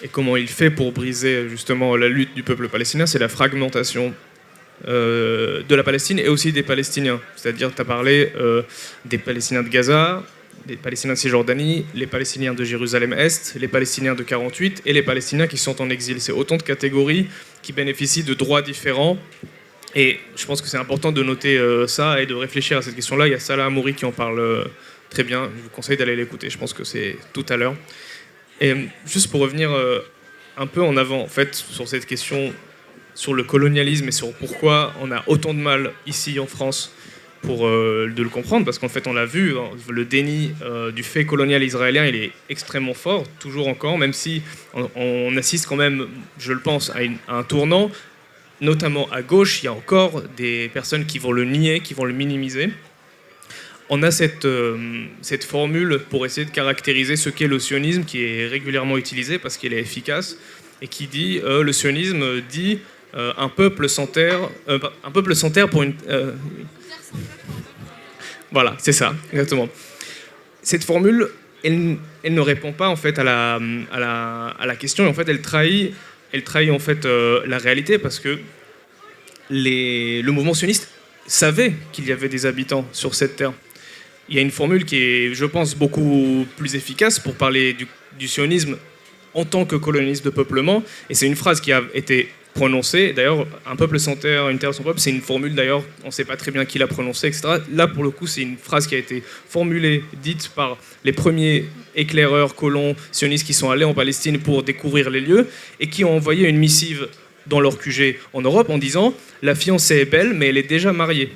et comment il fait pour briser justement la lutte du peuple palestinien. C'est la fragmentation de la Palestine et aussi des Palestiniens. C'est-à-dire, tu as parlé des Palestiniens de Gaza, des Palestiniens de Cisjordanie, les Palestiniens de Jérusalem-Est, les Palestiniens de 48 et les Palestiniens qui sont en exil. C'est autant de catégories qui bénéficient de droits différents. Et je pense que c'est important de noter ça et de réfléchir à cette question-là. Il y a Salah Hamouri qui en parle très bien. Je vous conseille d'aller l'écouter. Je pense que c'est tout à l'heure. Et juste pour revenir un peu en avant, en fait, sur cette question, sur le colonialisme et sur pourquoi on a autant de mal ici en France pour de le comprendre, parce qu'en fait, on l'a vu, le déni du fait colonial israélien, il est extrêmement fort, toujours encore, même si on assiste quand même, je le pense, à un tournant. Notamment à gauche, il y a encore des personnes qui vont le nier, qui vont le minimiser. On a cette formule pour essayer de caractériser ce qu'est le sionisme, qui est régulièrement utilisée parce qu'elle est efficace, et qui dit, le sionisme dit un peuple sans terre pour une... Voilà, c'est ça, exactement. Cette formule, elle ne répond pas en fait à la question, et en fait elle trahit en fait la réalité parce que le mouvement sioniste savait qu'il y avait des habitants sur cette terre. Il y a une formule qui est, je pense, beaucoup plus efficace pour parler du sionisme en tant que colonialisme de peuplement, et c'est une phrase qui a été prononcée. D'ailleurs, un peuple sans terre, une terre sans peuple, c'est une formule d'ailleurs, on ne sait pas très bien qui l'a prononcée, etc. Là, pour le coup, c'est une phrase qui a été formulée, dite par les premiers éclaireurs, colons, sionistes qui sont allés en Palestine pour découvrir les lieux et qui ont envoyé une missive dans leur QG en Europe en disant « La fiancée est belle, mais elle est déjà mariée ».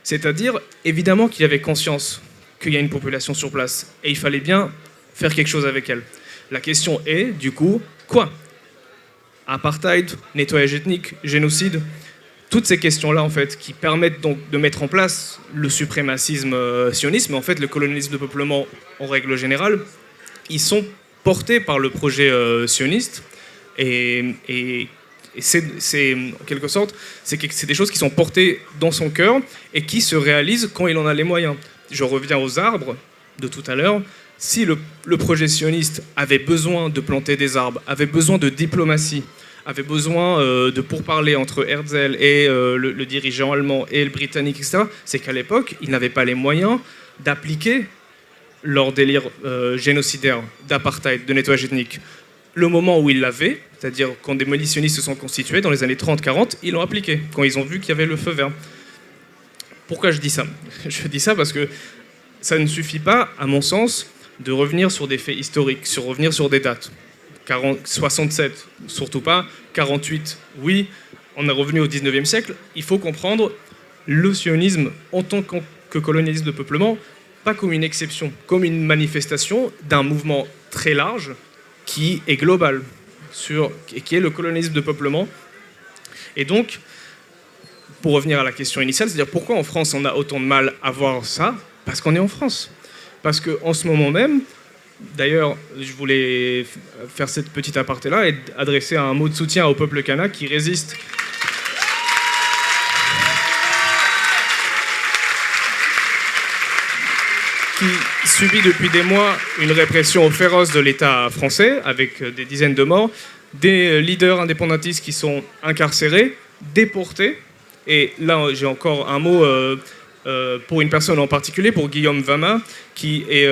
C'est-à-dire, évidemment qu'il y avait conscience qu'il y a une population sur place et il fallait bien faire quelque chose avec elle. La question est, du coup, quoi ? Apartheid, nettoyage ethnique, génocide, toutes ces questions-là, en fait, qui permettent donc de mettre en place le suprémacisme sioniste, mais en fait, le colonialisme de peuplement, en règle générale, ils sont portés par le projet sioniste, et c'est en quelque sorte, c'est des choses qui sont portées dans son cœur et qui se réalisent quand il en a les moyens. Je reviens aux arbres de tout à l'heure. Si le projet sioniste avait besoin de planter des arbres, avait besoin de diplomatie, avait besoin de pourparlers entre Herzl et le dirigeant allemand et le britannique, etc., c'est qu'à l'époque, ils n'avaient pas les moyens d'appliquer leur délire génocidaire, d'apartheid, de nettoyage ethnique. Le moment où ils l'avaient, c'est-à-dire quand des militionnistes se sont constitués, dans les années 30-40, ils l'ont appliqué, quand ils ont vu qu'il y avait le feu vert. Pourquoi je dis ça ? Je dis ça parce que ça ne suffit pas, à mon sens, de revenir sur des faits historiques, revenir sur des dates. 67, surtout pas. 48, oui. On est revenu au 19e siècle. Il faut comprendre le sionisme en tant que colonialisme de peuplement, pas comme une exception, comme une manifestation d'un mouvement très large qui est global, et qui est le colonialisme de peuplement. Et donc, pour revenir à la question initiale, c'est-à-dire pourquoi en France on a autant de mal à voir ça? Parce qu'on est en France. Parce qu'en ce moment même, d'ailleurs, je voulais faire cette petite aparté-là et adresser un mot de soutien au peuple kanak qui résiste. Qui subit depuis des mois une répression féroce de l'État français, avec des dizaines de morts, des leaders indépendantistes qui sont incarcérés, déportés. Et là, j'ai encore un mot pour une personne en particulier, pour Guillaume Vama, qui est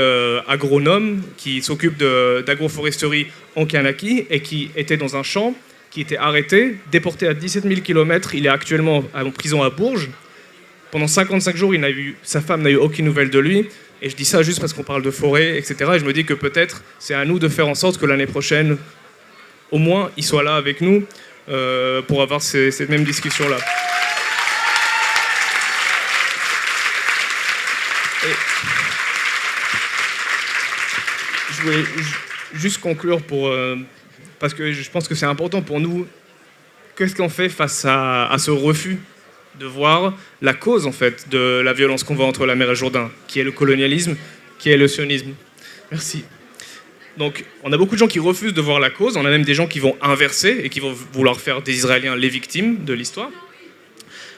agronome, qui s'occupe d'agroforesterie en Kanaki, et qui était dans un champ, qui était arrêté, déporté à 17 000 km. Il est actuellement en prison à Bourges. Pendant 55 jours, sa femme n'a eu aucune nouvelle de lui. Et je dis ça juste parce qu'on parle de forêt, etc. Et je me dis que peut-être c'est à nous de faire en sorte que l'année prochaine, au moins, il soit là avec nous pour avoir cette même discussion-là. Et je voulais juste conclure parce que je pense que c'est important pour nous. Qu'est-ce qu'on fait face à ce refus de voir la cause en fait de la violence qu'on voit entre la mer et le Jourdain, qui est le colonialisme, qui est le sionisme. Merci. Donc, on a beaucoup de gens qui refusent de voir la cause. On a même des gens qui vont inverser et qui vont vouloir faire des Israéliens les victimes de l'histoire.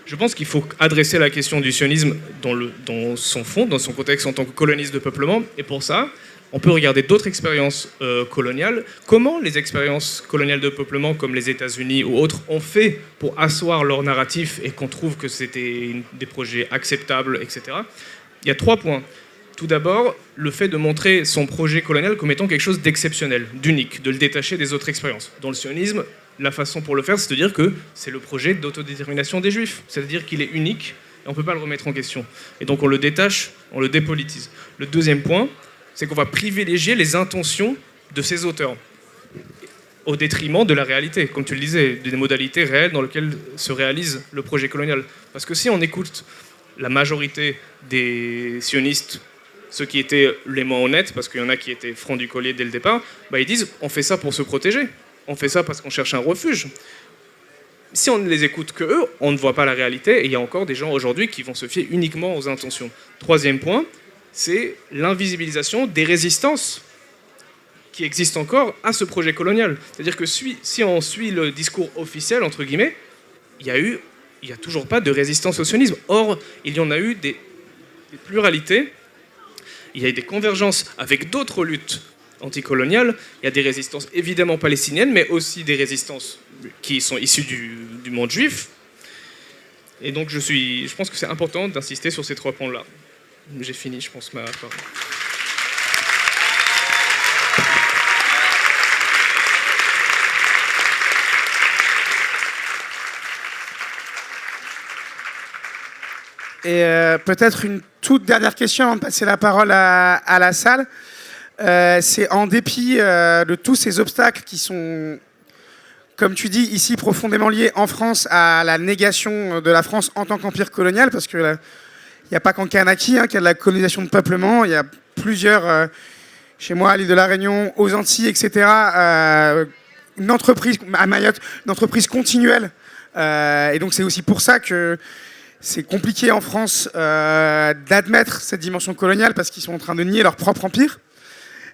Je pense qu'il faut adresser la question du sionisme dans son fond, dans son contexte en tant que coloniste de peuplement. Et pour ça, on peut regarder d'autres expériences coloniales. Comment les expériences coloniales de peuplement, comme les États-Unis ou autres, ont fait pour asseoir leur narratif et qu'on trouve que c'était des projets acceptables, etc. Il y a 3 points. Tout d'abord, le fait de montrer son projet colonial comme étant quelque chose d'exceptionnel, d'unique, de le détacher des autres expériences. Dans le sionisme, la façon pour le faire, c'est de dire que c'est le projet d'autodétermination des Juifs. C'est-à-dire qu'il est unique et on ne peut pas le remettre en question. Et donc on le détache, on le dépolitise. Le deuxième point, c'est qu'on va privilégier les intentions de ces auteurs au détriment de la réalité, comme tu le disais, des modalités réelles dans lesquelles se réalise le projet colonial. Parce que si on écoute la majorité des sionistes, ceux qui étaient les moins honnêtes, parce qu'il y en a qui étaient francs du collier dès le départ, ils disent on fait ça pour se protéger, on fait ça parce qu'on cherche un refuge. Si on ne les écoute que eux, on ne voit pas la réalité, et il y a encore des gens aujourd'hui qui vont se fier uniquement aux intentions. Troisième point, c'est l'invisibilisation des résistances qui existent encore à ce projet colonial. C'est-à-dire que si on suit le discours officiel, entre guillemets, il n'y a toujours pas de résistance au sionisme. Or, il y en a eu des pluralités, il y a eu des convergences avec d'autres luttes anticoloniales, il y a des résistances évidemment palestiniennes, mais aussi des résistances qui sont issues du monde juif. Et donc je pense que c'est important d'insister sur ces 3 points-là. J'ai fini, je pense, ma parole. Et peut-être une toute dernière question avant de passer la parole à la salle. C'est en dépit de tous ces obstacles qui sont, comme tu dis, ici profondément liés en France à la négation de la France en tant qu'empire colonial, parce que il n'y a pas qu'en Kanaki qu'il y a de la colonisation de peuplement, il y a plusieurs, chez moi, à l'île de la Réunion, aux Antilles, etc., une entreprise, à Mayotte, une entreprise continuelle. Et donc c'est aussi pour ça que c'est compliqué en France d'admettre cette dimension coloniale, parce qu'ils sont en train de nier leur propre empire.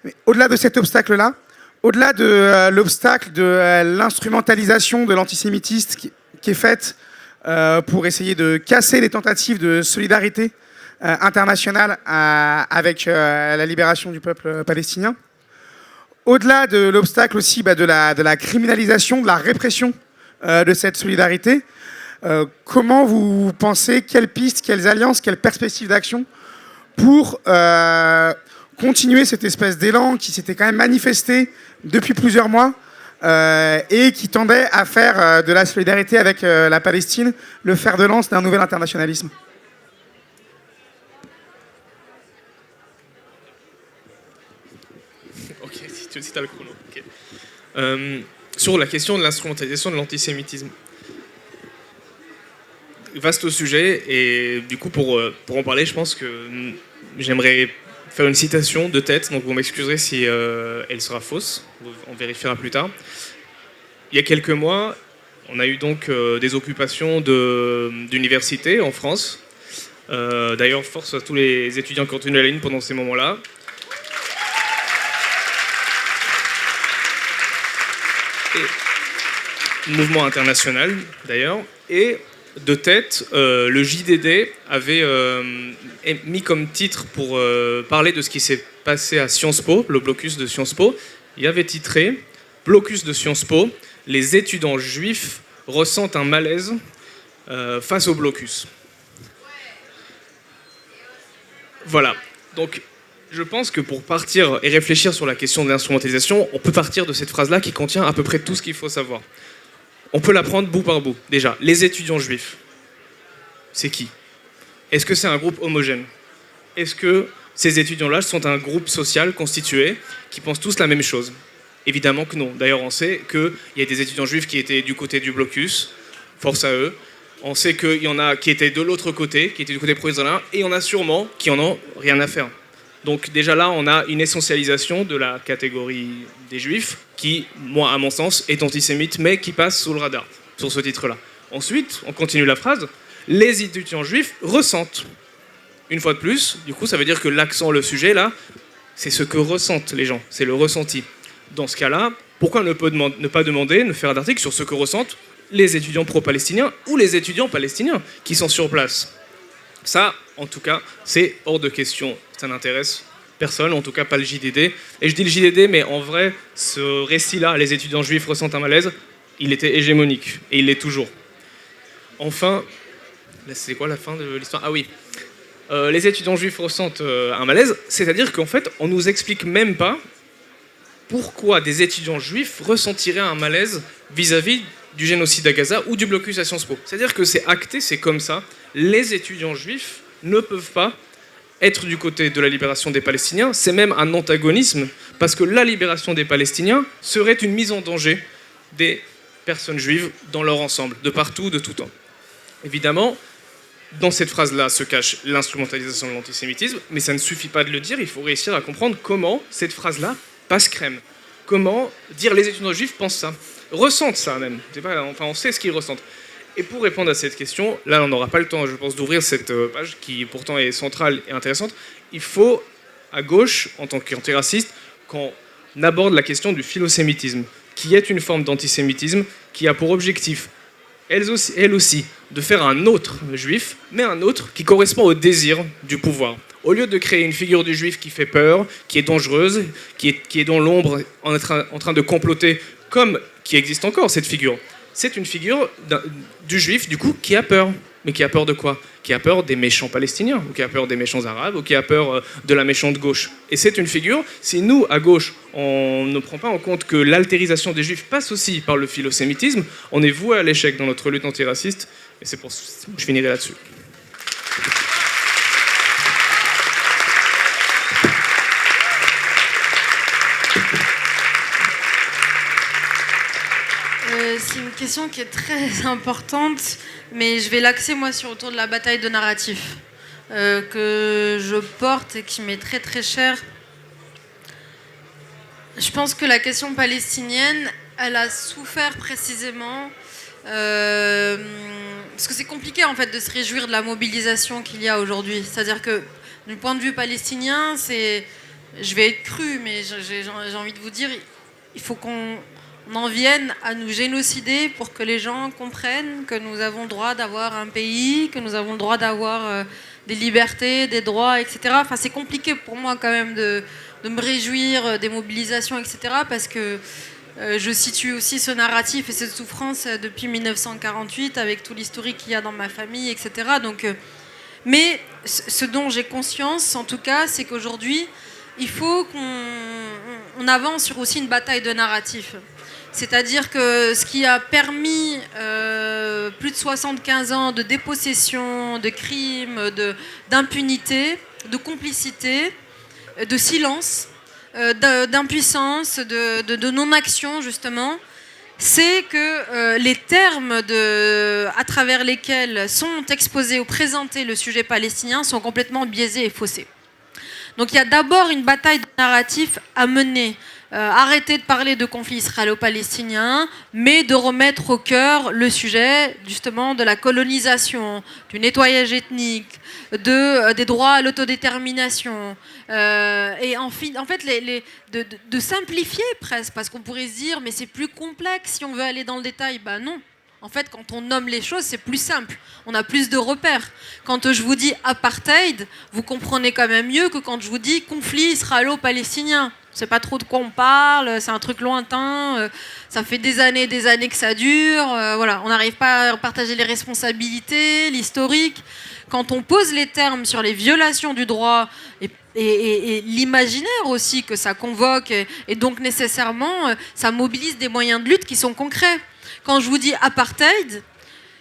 Mais au-delà de cet obstacle-là, au-delà de l'obstacle de l'instrumentalisation de l'antisémitisme qui est faite pour essayer de casser les tentatives de solidarité internationale avec la libération du peuple palestinien, au-delà de l'obstacle aussi de la criminalisation, de la répression de cette solidarité, comment vous pensez, quelles pistes, quelles alliances, quelles perspectives d'action pour continuer cette espèce d'élan qui s'était quand même manifesté depuis plusieurs mois et qui tendait à faire de la solidarité avec la Palestine le fer de lance d'un nouvel internationalisme? Ok, si tu as le chrono. Okay. Sur la question de l'instrumentalisation de l'antisémitisme. Vaste sujet, et du coup, pour en parler, je pense que j'aimerais faire une citation de tête, donc vous m'excuserez si elle sera fausse, on vérifiera plus tard. Il y a quelques mois, on a eu donc des occupations d'universités en France. D'ailleurs, force à tous les étudiants qui ont tenu la ligne pendant ces moments-là. Et, mouvement international, d'ailleurs. Et de tête, le JDD avait mis comme titre pour parler de ce qui s'est passé à Sciences Po, le blocus de Sciences Po. Il avait titré « Blocus de Sciences Po, les étudiants juifs ressentent un malaise face au blocus ». Voilà. Donc, je pense que pour partir et réfléchir sur la question de l'instrumentalisation, on peut partir de cette phrase-là qui contient à peu près tout ce qu'il faut savoir. On peut la prendre bout par bout. Déjà, les étudiants juifs, c'est qui? Est-ce que c'est un groupe homogène? Est-ce que ces étudiants-là sont un groupe social constitué qui pensent tous la même chose? Évidemment que non. D'ailleurs, on sait qu'il y a des étudiants juifs qui étaient du côté du blocus, force à eux. On sait qu'il y en a qui étaient de l'autre côté, qui étaient du côté pro-israélien, et il y en a sûrement qui en ont rien à faire. Donc déjà là, on a une essentialisation de la catégorie des juifs qui, moi, à mon sens, est antisémite, mais qui passe sous le radar, sur ce titre-là. Ensuite, on continue la phrase, les étudiants juifs ressentent. Une fois de plus, du coup, ça veut dire que l'accent, le sujet, là, c'est ce que ressentent les gens, c'est le ressenti. Dans ce cas-là, pourquoi ne pas demander, ne faire un article sur ce que ressentent les étudiants pro-palestiniens ou les étudiants palestiniens qui sont sur place? Ça, en tout cas, c'est hors de question. Ça n'intéresse personne, en tout cas pas le JDD. Et je dis le JDD, mais en vrai, ce récit-là, les étudiants juifs ressentent un malaise, il était hégémonique, et il l'est toujours. Enfin, c'est quoi la fin de l'histoire? Ah oui, les étudiants juifs ressentent un malaise, c'est-à-dire qu'en fait, on nous explique même pas pourquoi des étudiants juifs ressentiraient un malaise vis-à-vis du génocide à Gaza ou du blocus à Sciences Po. C'est-à-dire que c'est acté, c'est comme ça. Les étudiants juifs ne peuvent pas être du côté de la libération des Palestiniens. C'est même un antagonisme, parce que la libération des Palestiniens serait une mise en danger des personnes juives dans leur ensemble, de partout, de tout temps. Évidemment, dans cette phrase-là se cache l'instrumentalisation de l'antisémitisme, mais ça ne suffit pas de le dire, il faut réussir à comprendre comment cette phrase-là passe crème. Comment dire les étudiants juifs pensent ça, ressentent ça même. Enfin, on sait ce qu'ils ressentent. Et pour répondre à cette question, là on n'aura pas le temps, je pense, d'ouvrir cette page qui pourtant est centrale et intéressante. Il faut, à gauche, en tant qu'antiraciste, qu'on aborde la question du philosémitisme, qui est une forme d'antisémitisme qui a pour objectif, elle aussi, de faire un autre juif, mais un autre qui correspond au désir du pouvoir. Au lieu de créer une figure du juif qui fait peur, qui est dangereuse, qui est dans l'ombre en train de comploter, comme qui existe encore cette figure, c'est une figure du juif, du coup, qui a peur. Mais qui a peur de quoi? Qui a peur des méchants palestiniens, ou qui a peur des méchants arabes, ou qui a peur de la méchante gauche. Et c'est une figure, si nous, à gauche, on ne prend pas en compte que l'altérisation des juifs passe aussi par le philosémitisme, on est voué à l'échec dans notre lutte antiraciste, et c'est pour ça que je finirai là-dessus. C'est une question qui est très importante, mais je vais l'axer moi autour de la bataille de narratif que je porte et qui m'est très très chère. Je pense que la question palestinienne, elle a souffert précisément parce que c'est compliqué en fait de se réjouir de la mobilisation qu'il y a aujourd'hui. C'est-à-dire que du point de vue palestinien, je vais être crue, mais j'ai envie de vous dire, il faut qu'on en vienne à nous génocider pour que les gens comprennent que nous avons le droit d'avoir un pays, que nous avons le droit d'avoir des libertés, des droits, etc. Enfin, c'est compliqué pour moi quand même de me réjouir des mobilisations, etc. Parce que je situe aussi ce narratif et cette souffrance depuis 1948 avec tout l'historique qu'il y a dans ma famille, etc. Donc, mais ce dont j'ai conscience, en tout cas, c'est qu'aujourd'hui, il faut qu'on avance sur aussi une bataille de narratif. C'est-à-dire que ce qui a permis plus de 75 ans de dépossession, de crimes, d'impunité, de complicité, de silence, d'impuissance, de non-action justement, c'est que les termes à travers lesquels sont exposés ou présentés le sujet palestinien sont complètement biaisés et faussés. Donc il y a d'abord une bataille de narratif à mener. Arrêter de parler de conflit israélo-palestinien, mais de remettre au cœur le sujet justement de la colonisation, du nettoyage ethnique, des droits à l'autodétermination. Et en fait, de simplifier presque, parce qu'on pourrait se dire, mais c'est plus complexe si on veut aller dans le détail. Ben non. En fait, quand on nomme les choses, c'est plus simple. On a plus de repères. Quand je vous dis apartheid, vous comprenez quand même mieux que quand je vous dis conflit israélo-palestinien. Je ne sais pas trop de quoi on parle, c'est un truc lointain, ça fait des années que ça dure, voilà, on n'arrive pas à partager les responsabilités, l'historique. Quand on pose les termes sur les violations du droit et l'imaginaire aussi que ça convoque, et donc nécessairement, ça mobilise des moyens de lutte qui sont concrets. Quand je vous dis apartheid,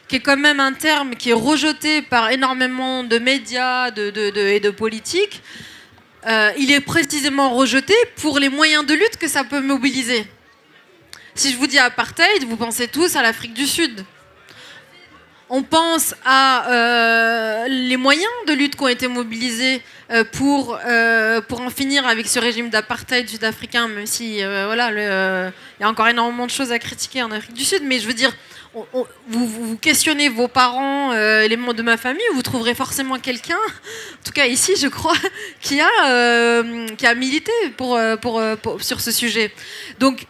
qui est quand même un terme qui est rejeté par énormément de médias et de politiques, il est précisément rejeté pour les moyens de lutte que ça peut mobiliser. Si je vous dis apartheid, vous pensez tous à l'Afrique du Sud. On pense à les moyens de lutte qui ont été mobilisés pour en finir avec ce régime d'apartheid sud-africain, même si voilà, il y a encore énormément de choses à critiquer en Afrique du Sud, mais je veux dire, vous questionnez vos parents, les membres de ma famille, vous trouverez forcément quelqu'un, en tout cas ici je crois, qui a milité sur ce sujet. Donc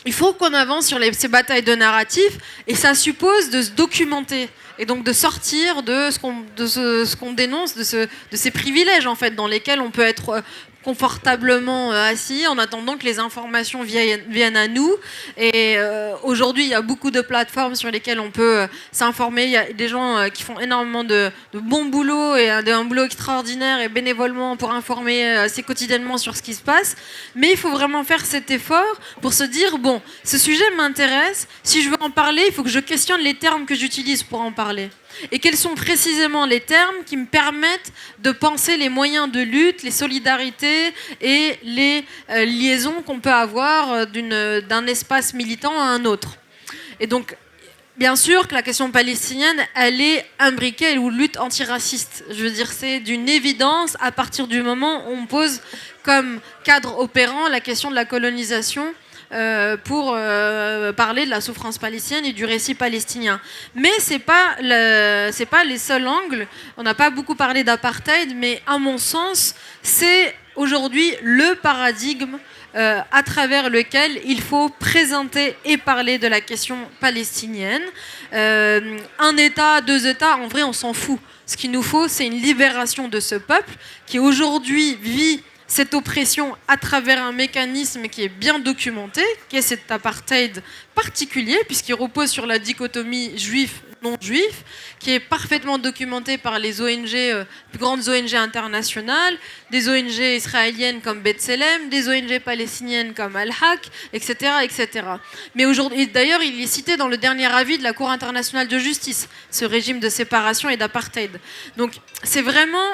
il faut qu'on avance sur ces batailles de narratifs, et ça suppose de se documenter et donc de sortir de ce qu'on dénonce, de ces privilèges en fait dans lesquels on peut être confortablement assis en attendant que les informations viennent à nous. Et aujourd'hui, il y a beaucoup de plateformes sur lesquelles on peut s'informer. Il y a des gens qui font énormément de bon boulot et un boulot extraordinaire et bénévolement pour informer assez quotidiennement sur ce qui se passe. Mais il faut vraiment faire cet effort pour se dire, bon, ce sujet m'intéresse. Si je veux en parler, il faut que je questionne les termes que j'utilise pour en parler. Et quels sont précisément les termes qui me permettent de penser les moyens de lutte, les solidarités et les liaisons qu'on peut avoir d'un espace militant à un autre. Et donc, bien sûr que la question palestinienne, elle est imbriquée aux luttes antiraciste. Je veux dire, c'est d'une évidence à partir du moment où on pose comme cadre opérant la question de la colonisation pour parler de la souffrance palestinienne et du récit palestinien. Mais c'est pas les seuls angles. On n'a pas beaucoup parlé d'apartheid, mais à mon sens, c'est aujourd'hui le paradigme à travers lequel il faut présenter et parler de la question palestinienne. Un État, deux États, en vrai, on s'en fout. Ce qu'il nous faut, c'est une libération de ce peuple qui aujourd'hui vit cette oppression à travers un mécanisme qui est bien documenté, qui est cet apartheid particulier, puisqu'il repose sur la dichotomie juif-non-juif, qui est parfaitement documenté par les ONG, plus grandes ONG internationales, des ONG israéliennes comme B'Tselem, des ONG palestiniennes comme Al-Haq, etc., etc. Mais aujourd'hui, d'ailleurs, il est cité dans le dernier avis de la Cour internationale de justice, ce régime de séparation et d'apartheid. Donc, c'est vraiment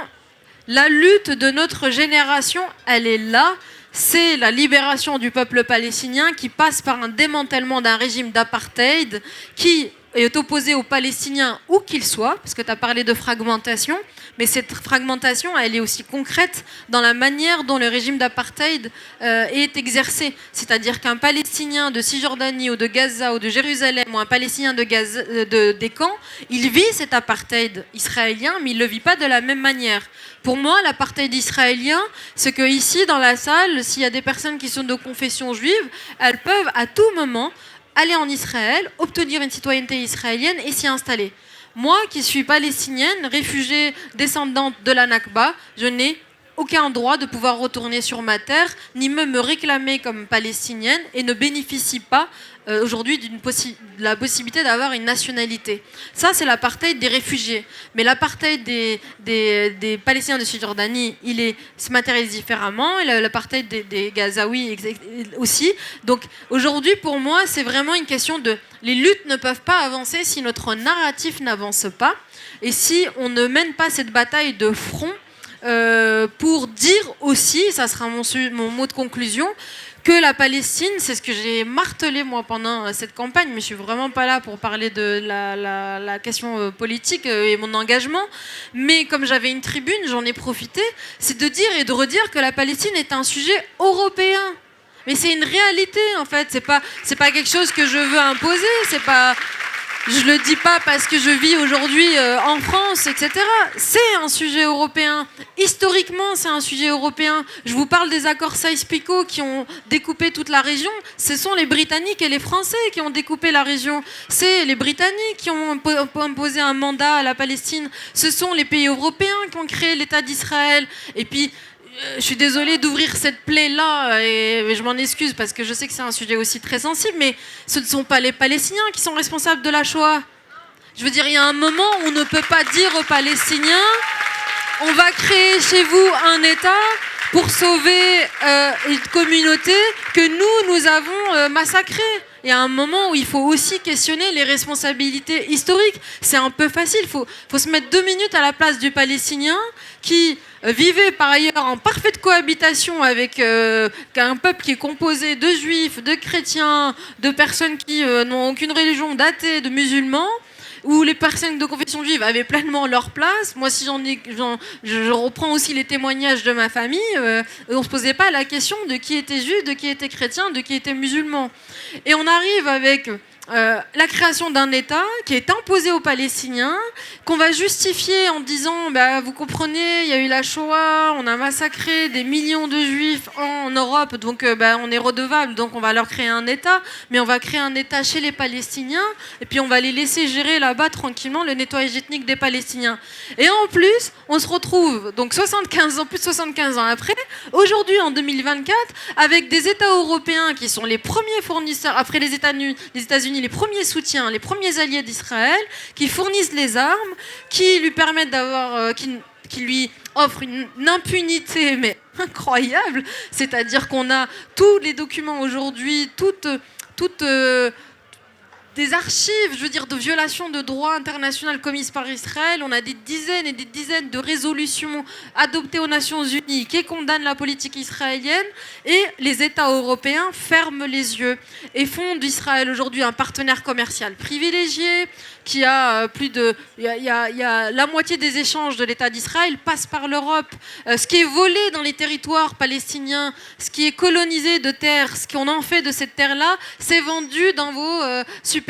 la lutte de notre génération, elle est là. C'est la libération du peuple palestinien qui passe par un démantèlement d'un régime d'apartheid qui est opposé aux Palestiniens où qu'ils soient, parce que tu as parlé de fragmentation, mais cette fragmentation, elle est aussi concrète dans la manière dont le régime d'apartheid est exercé. C'est-à-dire qu'un Palestinien de Cisjordanie ou de Gaza ou de Jérusalem ou un Palestinien des camps, il vit cet apartheid israélien, mais il ne le vit pas de la même manière. Pour moi, l'apartheid israélien, c'est que ici, dans la salle, s'il y a des personnes qui sont de confession juive, elles peuvent à tout moment aller en Israël, obtenir une citoyenneté israélienne et s'y installer. Moi, qui suis palestinienne, réfugiée, descendante de la Nakba, je n'ai aucun droit de pouvoir retourner sur ma terre, ni même me réclamer comme palestinienne et ne bénéficie pas aujourd'hui de la possibilité d'avoir une nationalité. Ça, c'est l'apartheid des réfugiés. Mais l'apartheid des Palestiniens de Cisjordanie, se matérialise différemment. Et l'apartheid des Gazaouis aussi. Donc aujourd'hui, pour moi, c'est vraiment une question de... Les luttes ne peuvent pas avancer si notre narratif n'avance pas. Et si on ne mène pas cette bataille de front pour dire aussi, ça sera mon mot de conclusion, que la Palestine, c'est ce que j'ai martelé moi pendant cette campagne, mais je suis vraiment pas là pour parler de la question politique et mon engagement, mais comme j'avais une tribune, j'en ai profité, c'est de dire et de redire que la Palestine est un sujet européen. Mais c'est une réalité en fait, c'est pas quelque chose que je veux imposer, je le dis pas parce que je vis aujourd'hui en France, etc. C'est un sujet européen. Historiquement, c'est un sujet européen. Je vous parle des accords Sykes-Picot qui ont découpé toute la région. Ce sont les Britanniques et les Français qui ont découpé la région. C'est les Britanniques qui ont imposé un mandat à la Palestine. Ce sont les pays européens qui ont créé l'État d'Israël. Et puis, je suis désolée d'ouvrir cette plaie-là et je m'en excuse parce que je sais que c'est un sujet aussi très sensible, mais ce ne sont pas les Palestiniens qui sont responsables de la Shoah. Je veux dire, il y a un moment où on ne peut pas dire aux Palestiniens « on va créer chez vous un État pour sauver une communauté que nous avons massacrée ». Il y a un moment où il faut aussi questionner les responsabilités historiques. C'est un peu facile, il faut se mettre 2 minutes à la place du Palestinien qui vivait par ailleurs en parfaite cohabitation avec un peuple qui est composé de juifs, de chrétiens, de personnes qui n'ont aucune religion, d'athées, de musulmans, où les personnes de confession juive avaient pleinement leur place. Moi, si je reprends aussi les témoignages de ma famille, on ne se posait pas la question de qui était juif, de qui était chrétien, de qui était musulman. Et on arrive avec la création d'un État qui est imposé aux Palestiniens, qu'on va justifier en disant vous comprenez, il y a eu la Shoah, on a massacré des millions de juifs en Europe, donc on est redevable, donc on va leur créer un État, mais on va créer un État chez les Palestiniens et puis on va les laisser gérer là-bas tranquillement le nettoyage ethnique des Palestiniens. Et en plus, on se retrouve donc plus de 75 ans après, aujourd'hui en 2024, avec des États européens qui sont les premiers fournisseurs, après les États-Unis, les premiers soutiens, les premiers alliés d'Israël, qui fournissent les armes, qui lui permettent d'avoir, qui lui offrent une impunité mais incroyable. C'est-à-dire qu'on a tous les documents aujourd'hui, toutes des archives, je veux dire, de violations de droit international commises par Israël. On a des dizaines et des dizaines de résolutions adoptées aux Nations Unies qui condamnent la politique israélienne, et les États européens ferment les yeux et font d'Israël aujourd'hui un partenaire commercial privilégié, qui a la moitié des échanges de l'État d'Israël passe par l'Europe. Ce qui est volé dans les territoires palestiniens, ce qui est colonisé de terre, ce qu'on en fait de cette terre-là, c'est vendu dans vos supermarchés,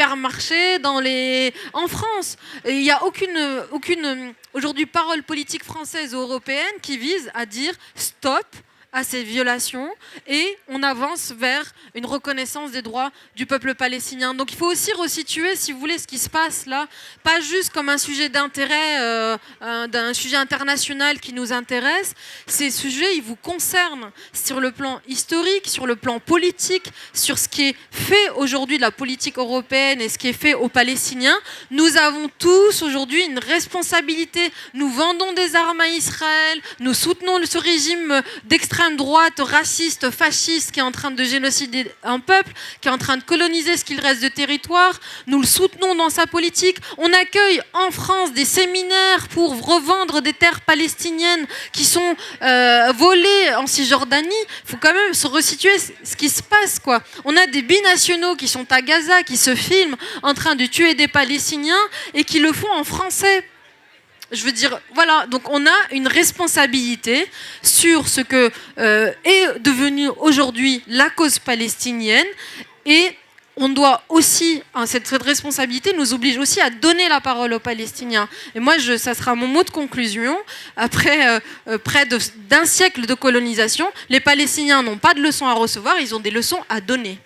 en France. Il n'y a aucune aujourd'hui parole politique française ou européenne qui vise à dire stop à ces violations, et on avance vers une reconnaissance des droits du peuple palestinien. Donc il faut aussi resituer, si vous voulez, ce qui se passe là, pas juste comme un sujet d'intérêt, d'un sujet international qui nous intéresse. Ces sujets, ils vous concernent sur le plan historique, sur le plan politique, sur ce qui est fait aujourd'hui de la politique européenne et ce qui est fait aux Palestiniens. Nous avons tous aujourd'hui une responsabilité. Nous vendons des armes à Israël, nous soutenons ce régime d'extrême droite, raciste, fasciste, qui est en train de génocider un peuple, qui est en train de coloniser ce qu'il reste de territoire. Nous le soutenons dans sa politique. On accueille en France des séminaires pour revendre des terres palestiniennes qui sont volées en Cisjordanie. Il faut quand même se resituer ce qui se passe, quoi. On a des binationaux qui sont à Gaza, qui se filment en train de tuer des Palestiniens et qui le font en français. Je veux dire, voilà, donc on a une responsabilité sur ce que est devenu aujourd'hui la cause palestinienne, et on doit aussi, cette responsabilité nous oblige aussi à donner la parole aux Palestiniens. Et moi, ça sera mon mot de conclusion. Après près d'un siècle de colonisation, les Palestiniens n'ont pas de leçons à recevoir, ils ont des leçons à donner.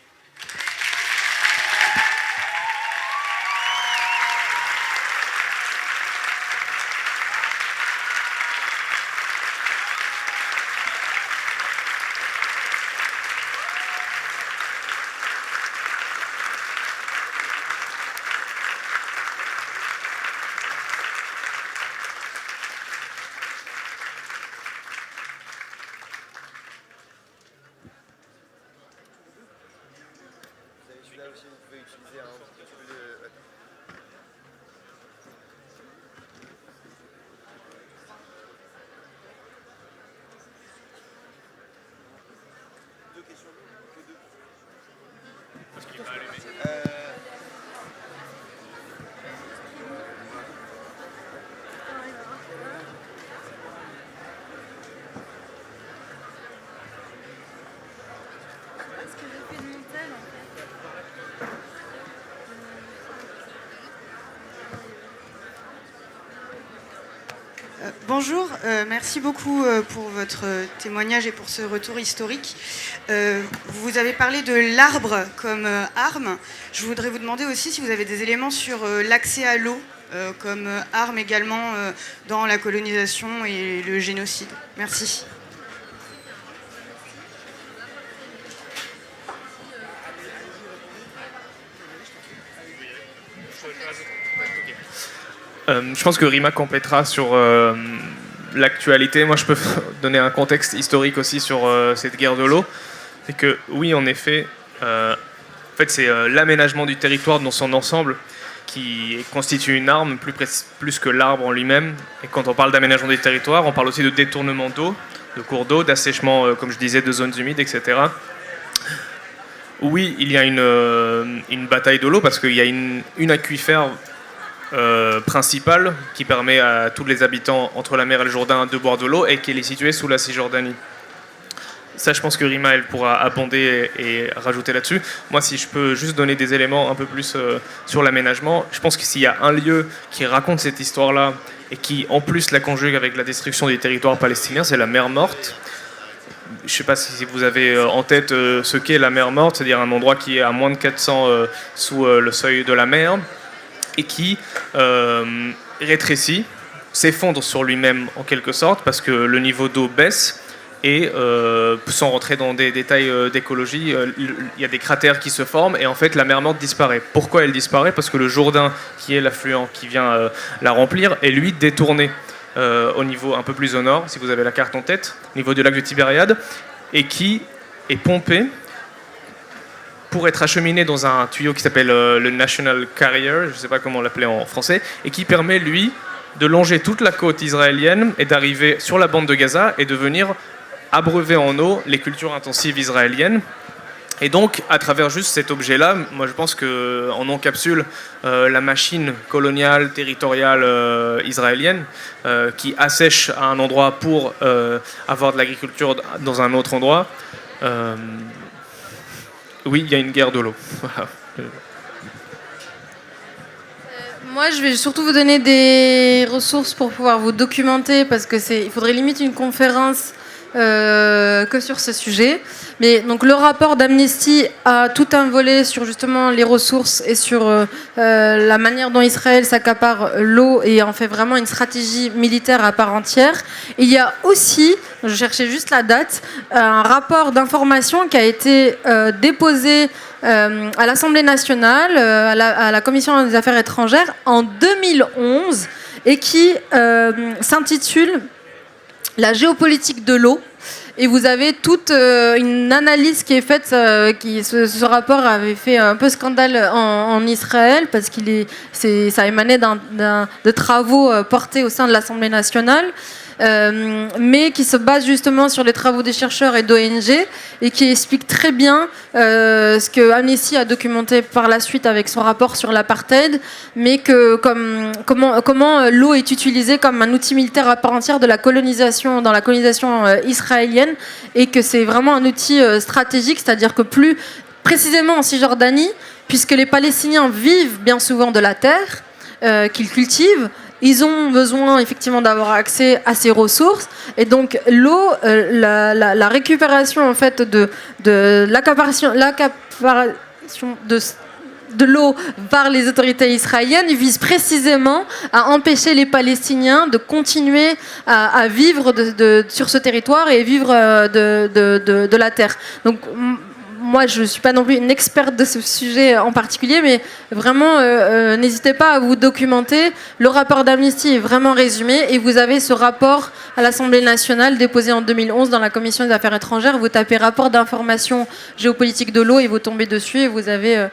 Bonjour, merci beaucoup pour votre témoignage et pour ce retour historique. Vous avez parlé de l'arbre comme arme. Je voudrais vous demander aussi si vous avez des éléments sur l'accès à l'eau comme arme également dans la colonisation et le génocide. Merci. Je pense que Rima complétera sur l'actualité. Moi, je peux donner un contexte historique aussi sur cette guerre de l'eau. C'est que, oui, en effet, en fait, c'est l'aménagement du territoire dans son ensemble qui constitue une arme plus que l'arbre en lui-même. Et quand on parle d'aménagement des territoires, on parle aussi de détournement d'eau, de cours d'eau, d'assèchement, comme je disais, de zones humides, etc. Oui, il y a une bataille de l'eau parce qu'il y a une aquifère principale qui permet à tous les habitants entre la mer et le Jourdain de boire de l'eau et qui est située sous la Cisjordanie. Ça, je pense que Rima, elle pourra abonder et rajouter là-dessus. Moi, si je peux juste donner des éléments un peu plus sur l'aménagement, je pense que s'il y a un lieu qui raconte cette histoire-là et qui, en plus, la conjugue avec la destruction des territoires palestiniens, c'est la mer Morte. Je ne sais pas si vous avez en tête ce qu'est la mer Morte, c'est-à-dire un endroit qui est à moins de 400 sous le seuil de la mer, et qui rétrécit, s'effondre sur lui-même en quelque sorte, parce que le niveau d'eau baisse, et sans rentrer dans des détails d'écologie, il y a des cratères qui se forment, et en fait la mer Morte disparaît. Pourquoi elle disparaît ? Parce que le Jourdain, qui est l'affluent qui vient la remplir, est lui détourné au niveau un peu plus au nord, si vous avez la carte en tête, au niveau du lac de Tibériade, et qui est pompé pour être acheminé dans un tuyau qui s'appelle le National Carrier, je ne sais pas comment l'appeler en français, et qui permet, lui, de longer toute la côte israélienne et d'arriver sur la bande de Gaza et de venir abreuver en eau les cultures intensives israéliennes. Et donc, à travers juste cet objet-là, moi je pense qu'on encapsule la machine coloniale, territoriale israélienne qui assèche à un endroit pour avoir de l'agriculture dans un autre endroit. Oui, il y a une guerre de l'eau. Moi, je vais surtout vous donner des ressources pour pouvoir vous documenter, parce que il faudrait limite une conférence que sur ce sujet. Mais donc le rapport d'Amnesty a tout un volet sur justement les ressources et sur la manière dont Israël s'accapare l'eau et en fait vraiment une stratégie militaire à part entière. Et il y a aussi, je cherchais juste la date, un rapport d'information qui a été déposé à l'Assemblée nationale, à la Commission des affaires étrangères en 2011 et qui s'intitule La géopolitique de l'eau. Et vous avez toute une analyse qui est faite. Ce rapport avait fait un peu scandale en Israël parce ça émanait de travaux portés au sein de l'Assemblée nationale. Mais qui se base justement sur les travaux des chercheurs et d'ONG et qui explique très bien ce que Amnesty a documenté par la suite avec son rapport sur l'apartheid, mais que comment l'eau est utilisée comme un outil militaire à part entière dans la colonisation israélienne, et que c'est vraiment un outil stratégique, c'est-à-dire que plus précisément en Cisjordanie, puisque les Palestiniens vivent bien souvent de la terre qu'ils cultivent, ils ont besoin effectivement d'avoir accès à ces ressources, et donc l'eau, la récupération en fait de l'accaparation de l'eau par les autorités israéliennes vise précisément à empêcher les Palestiniens de continuer à vivre sur ce territoire et vivre de la terre. Donc moi, je ne suis pas non plus une experte de ce sujet en particulier, mais vraiment, n'hésitez pas à vous documenter. Le rapport d'Amnesty est vraiment résumé, et vous avez ce rapport à l'Assemblée nationale déposé en 2011 dans la Commission des affaires étrangères. Vous tapez rapport d'information géopolitique de l'eau et vous tombez dessus, et vous avez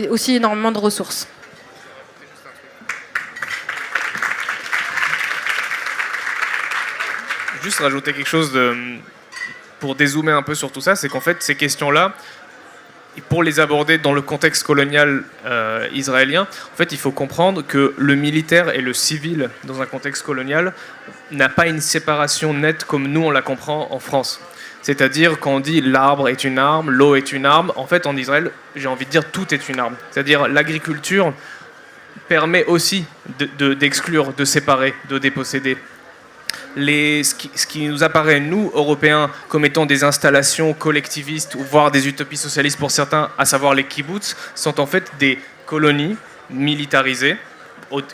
aussi énormément de ressources. Juste rajouter quelque chose pour dézoomer un peu sur tout ça, c'est qu'en fait, ces questions-là, pour les aborder dans le contexte colonial israélien, en fait, il faut comprendre que le militaire et le civil, dans un contexte colonial, n'a pas une séparation nette comme nous, on la comprend en France. C'est-à-dire, quand on dit l'arbre est une arme, l'eau est une arme, en fait, en Israël, j'ai envie de dire tout est une arme. C'est-à-dire, l'agriculture permet aussi d'exclure, de séparer, de déposséder. Ce qui nous apparaît, nous, Européens, comme étant des installations collectivistes, ou voire des utopies socialistes pour certains, à savoir les kibbutz, sont en fait des colonies militarisées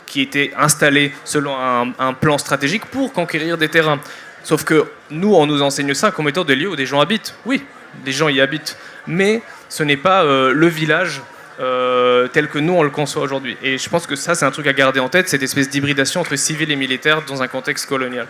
qui étaient installées selon un plan stratégique pour conquérir des terrains. Sauf que nous, on nous enseigne ça comme étant des lieux où des gens habitent. Oui, des gens y habitent, mais ce n'est pas le village tel que nous on le conçoit aujourd'hui. Et je pense que ça, c'est un truc à garder en tête, cette espèce d'hybridation entre civil et militaire dans un contexte colonial.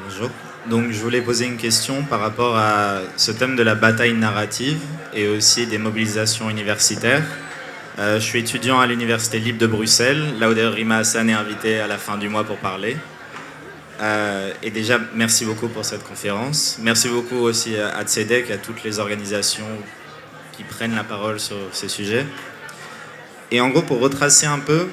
Bonjour. Donc je voulais poser une question par rapport à ce thème de la bataille narrative et aussi des mobilisations universitaires. Je suis étudiant à l'Université libre de Bruxelles, là où d'ailleurs Rima Hassan est invitée à la fin du mois pour parler. Et déjà, merci beaucoup pour cette conférence. Merci beaucoup aussi à Tzedek et à toutes les organisations qui prennent la parole sur ces sujets. Et en gros, pour retracer un peu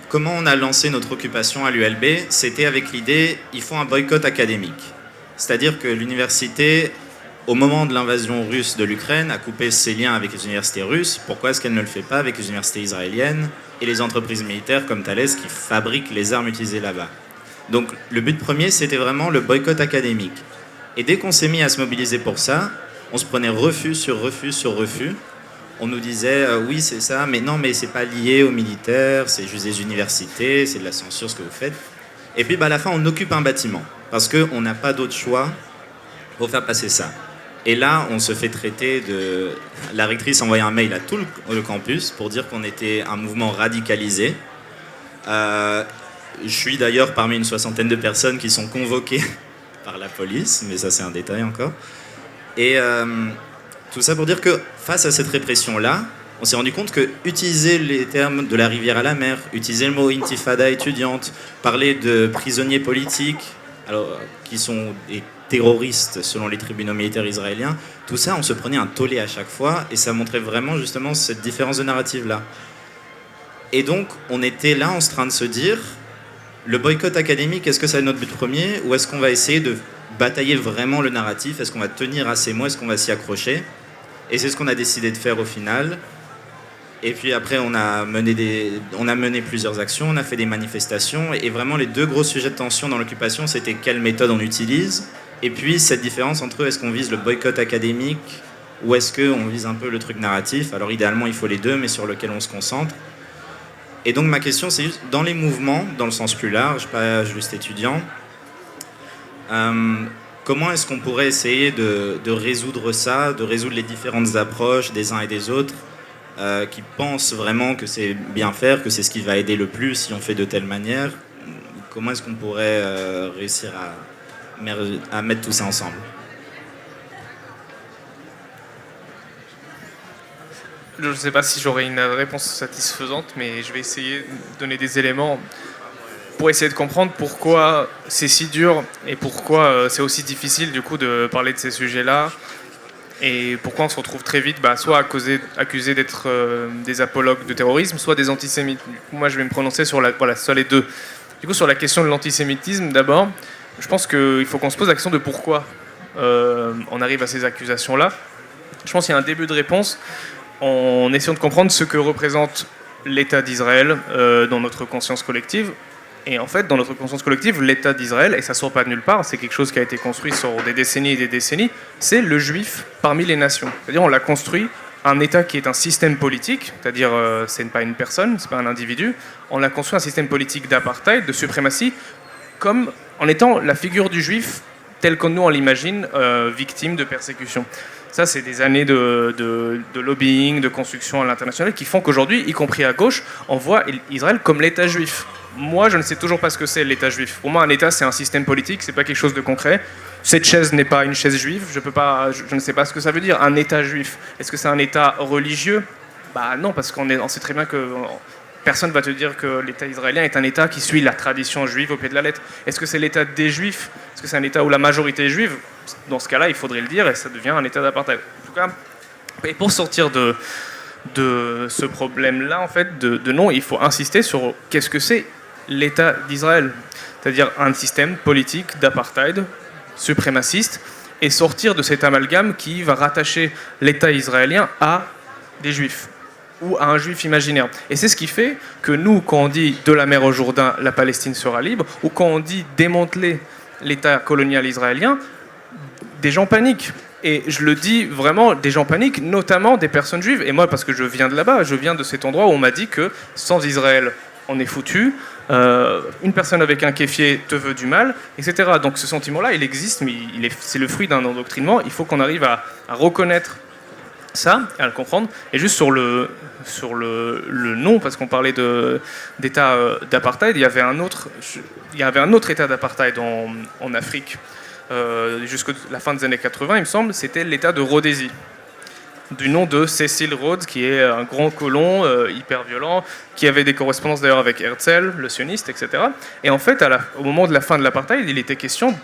comment on a lancé notre occupation à l'ULB, c'était avec l'idée, il faut un boycott académique. C'est-à-dire que l'université, au moment de l'invasion russe de l'Ukraine, a coupé ses liens avec les universités russes. Pourquoi est-ce qu'elle ne le fait pas avec les universités israéliennes et les entreprises militaires comme Thales qui fabriquent les armes utilisées là-bas? Donc le but premier, c'était vraiment le boycott académique. Et dès qu'on s'est mis à se mobiliser pour ça, on se prenait refus sur refus sur refus. On nous disait oui c'est ça, mais non mais c'est pas lié aux militaires, c'est juste des universités, c'est de la censure ce que vous faites. Et puis à la fin on occupe un bâtiment parce qu'on n'a pas d'autre choix pour faire passer ça. Et là on se fait traiter de... La rectrice envoyait un mail à tout le campus pour dire qu'on était un mouvement radicalisé. Je suis d'ailleurs parmi une 60aine de personnes qui sont convoquées par la police, mais ça c'est un détail encore. Et tout ça pour dire que face à cette répression-là, on s'est rendu compte que utiliser les termes de la rivière à la mer, utiliser le mot intifada étudiante, parler de prisonniers politiques, alors, qui sont des terroristes selon les tribunaux militaires israéliens, tout ça on se prenait un tollé à chaque fois et ça montrait vraiment justement cette différence de narrative-là. Et donc on était là en train de se dire, le boycott académique, est-ce que c'est notre but premier ou est-ce qu'on va essayer de batailler vraiment le narratif? Est-ce qu'on va tenir à ces mots? Est-ce qu'on va s'y accrocher? Et c'est ce qu'on a décidé de faire au final. Et puis après, on a mené plusieurs actions, on a fait des manifestations. Et vraiment, les deux gros sujets de tension dans l'occupation, c'était quelle méthode on utilise. Et puis, cette différence entre est-ce qu'on vise le boycott académique ou est-ce qu'on vise un peu le truc narratif. Alors idéalement, il faut les deux, mais sur lequel on se concentre. Et donc ma question, c'est juste, dans les mouvements, dans le sens plus large, pas juste étudiant, comment est-ce qu'on pourrait essayer de résoudre ça, de résoudre les différentes approches des uns et des autres qui pensent vraiment que c'est bien faire, que c'est ce qui va aider le plus si on fait de telle manière? Comment est-ce qu'on pourrait réussir à mettre tout ça ensemble? Je ne sais pas si j'aurai une réponse satisfaisante, mais je vais essayer de donner des éléments pour essayer de comprendre pourquoi c'est si dur et pourquoi c'est aussi difficile du coup de parler de ces sujets-là et pourquoi on se retrouve très vite soit accusé d'être des apologues de terrorisme, soit des antisémites. Du coup, moi, je vais me prononcer sur les deux. Du coup, sur la question de l'antisémitisme, d'abord, je pense qu'il faut qu'on se pose la question de pourquoi on arrive à ces accusations-là. Je pense qu'il y a un début de réponse en essayant de comprendre ce que représente l'État d'Israël dans notre conscience collective. Et en fait, dans notre conscience collective, l'État d'Israël, et ça ne sort pas de nulle part, c'est quelque chose qui a été construit sur des décennies et des décennies, c'est le juif parmi les nations. C'est-à-dire on l'a construit un État qui est un système politique, c'est-à-dire ce n'est pas une personne, ce n'est pas un individu, on a construit un système politique d'apartheid, de suprématie, comme en étant la figure du juif telle que nous on l'imagine, victime de persécution. Ça, c'est des années de lobbying, de construction à l'international qui font qu'aujourd'hui, y compris à gauche, on voit Israël comme l'État juif. Moi, je ne sais toujours pas ce que c'est l'État juif. Pour moi, un État, c'est un système politique, c'est pas quelque chose de concret. Cette chaise n'est pas une chaise juive, je ne sais pas ce que ça veut dire, un État juif. Est-ce que c'est un État religieux? Non, parce qu'on sait très bien que personne ne va te dire que l'État israélien est un État qui suit la tradition juive au pied de la lettre. Est-ce que c'est l'État des Juifs? Est-ce que c'est un État où la majorité est juive? Dans ce cas-là, il faudrait le dire et ça devient un État d'apartheid. En tout cas, et pour sortir de ce problème-là, en fait, de nom, il faut insister sur qu'est-ce que c'est l'État d'Israël. C'est-à-dire un système politique d'apartheid suprémaciste et sortir de cet amalgame qui va rattacher l'État israélien à des Juifs ou à un Juif imaginaire. Et c'est ce qui fait que nous, quand on dit de la mer au Jourdain, la Palestine sera libre, ou quand on dit démanteler l'État colonial israélien, des gens paniquent. Et je le dis vraiment, des gens paniquent, notamment des personnes juives. Et moi, parce que je viens de là-bas, je viens de cet endroit où on m'a dit que sans Israël, on est foutu. Une personne avec un kéfier te veut du mal, etc. Donc ce sentiment-là, il existe, mais c'est le fruit d'un endoctrinement. Il faut qu'on arrive à reconnaître ça, à le comprendre. Et juste sur le nom, parce qu'on parlait d'État d'apartheid, il y avait un autre État d'apartheid en Afrique. Jusqu'à la fin des années 80, il me semble, c'était l'État de Rhodésie, du nom de Cecil Rhodes, qui est un grand colon hyper violent, qui avait des correspondances d'ailleurs avec Herzl, le sioniste, etc. Et en fait, au moment de la fin de l'apartheid, il était question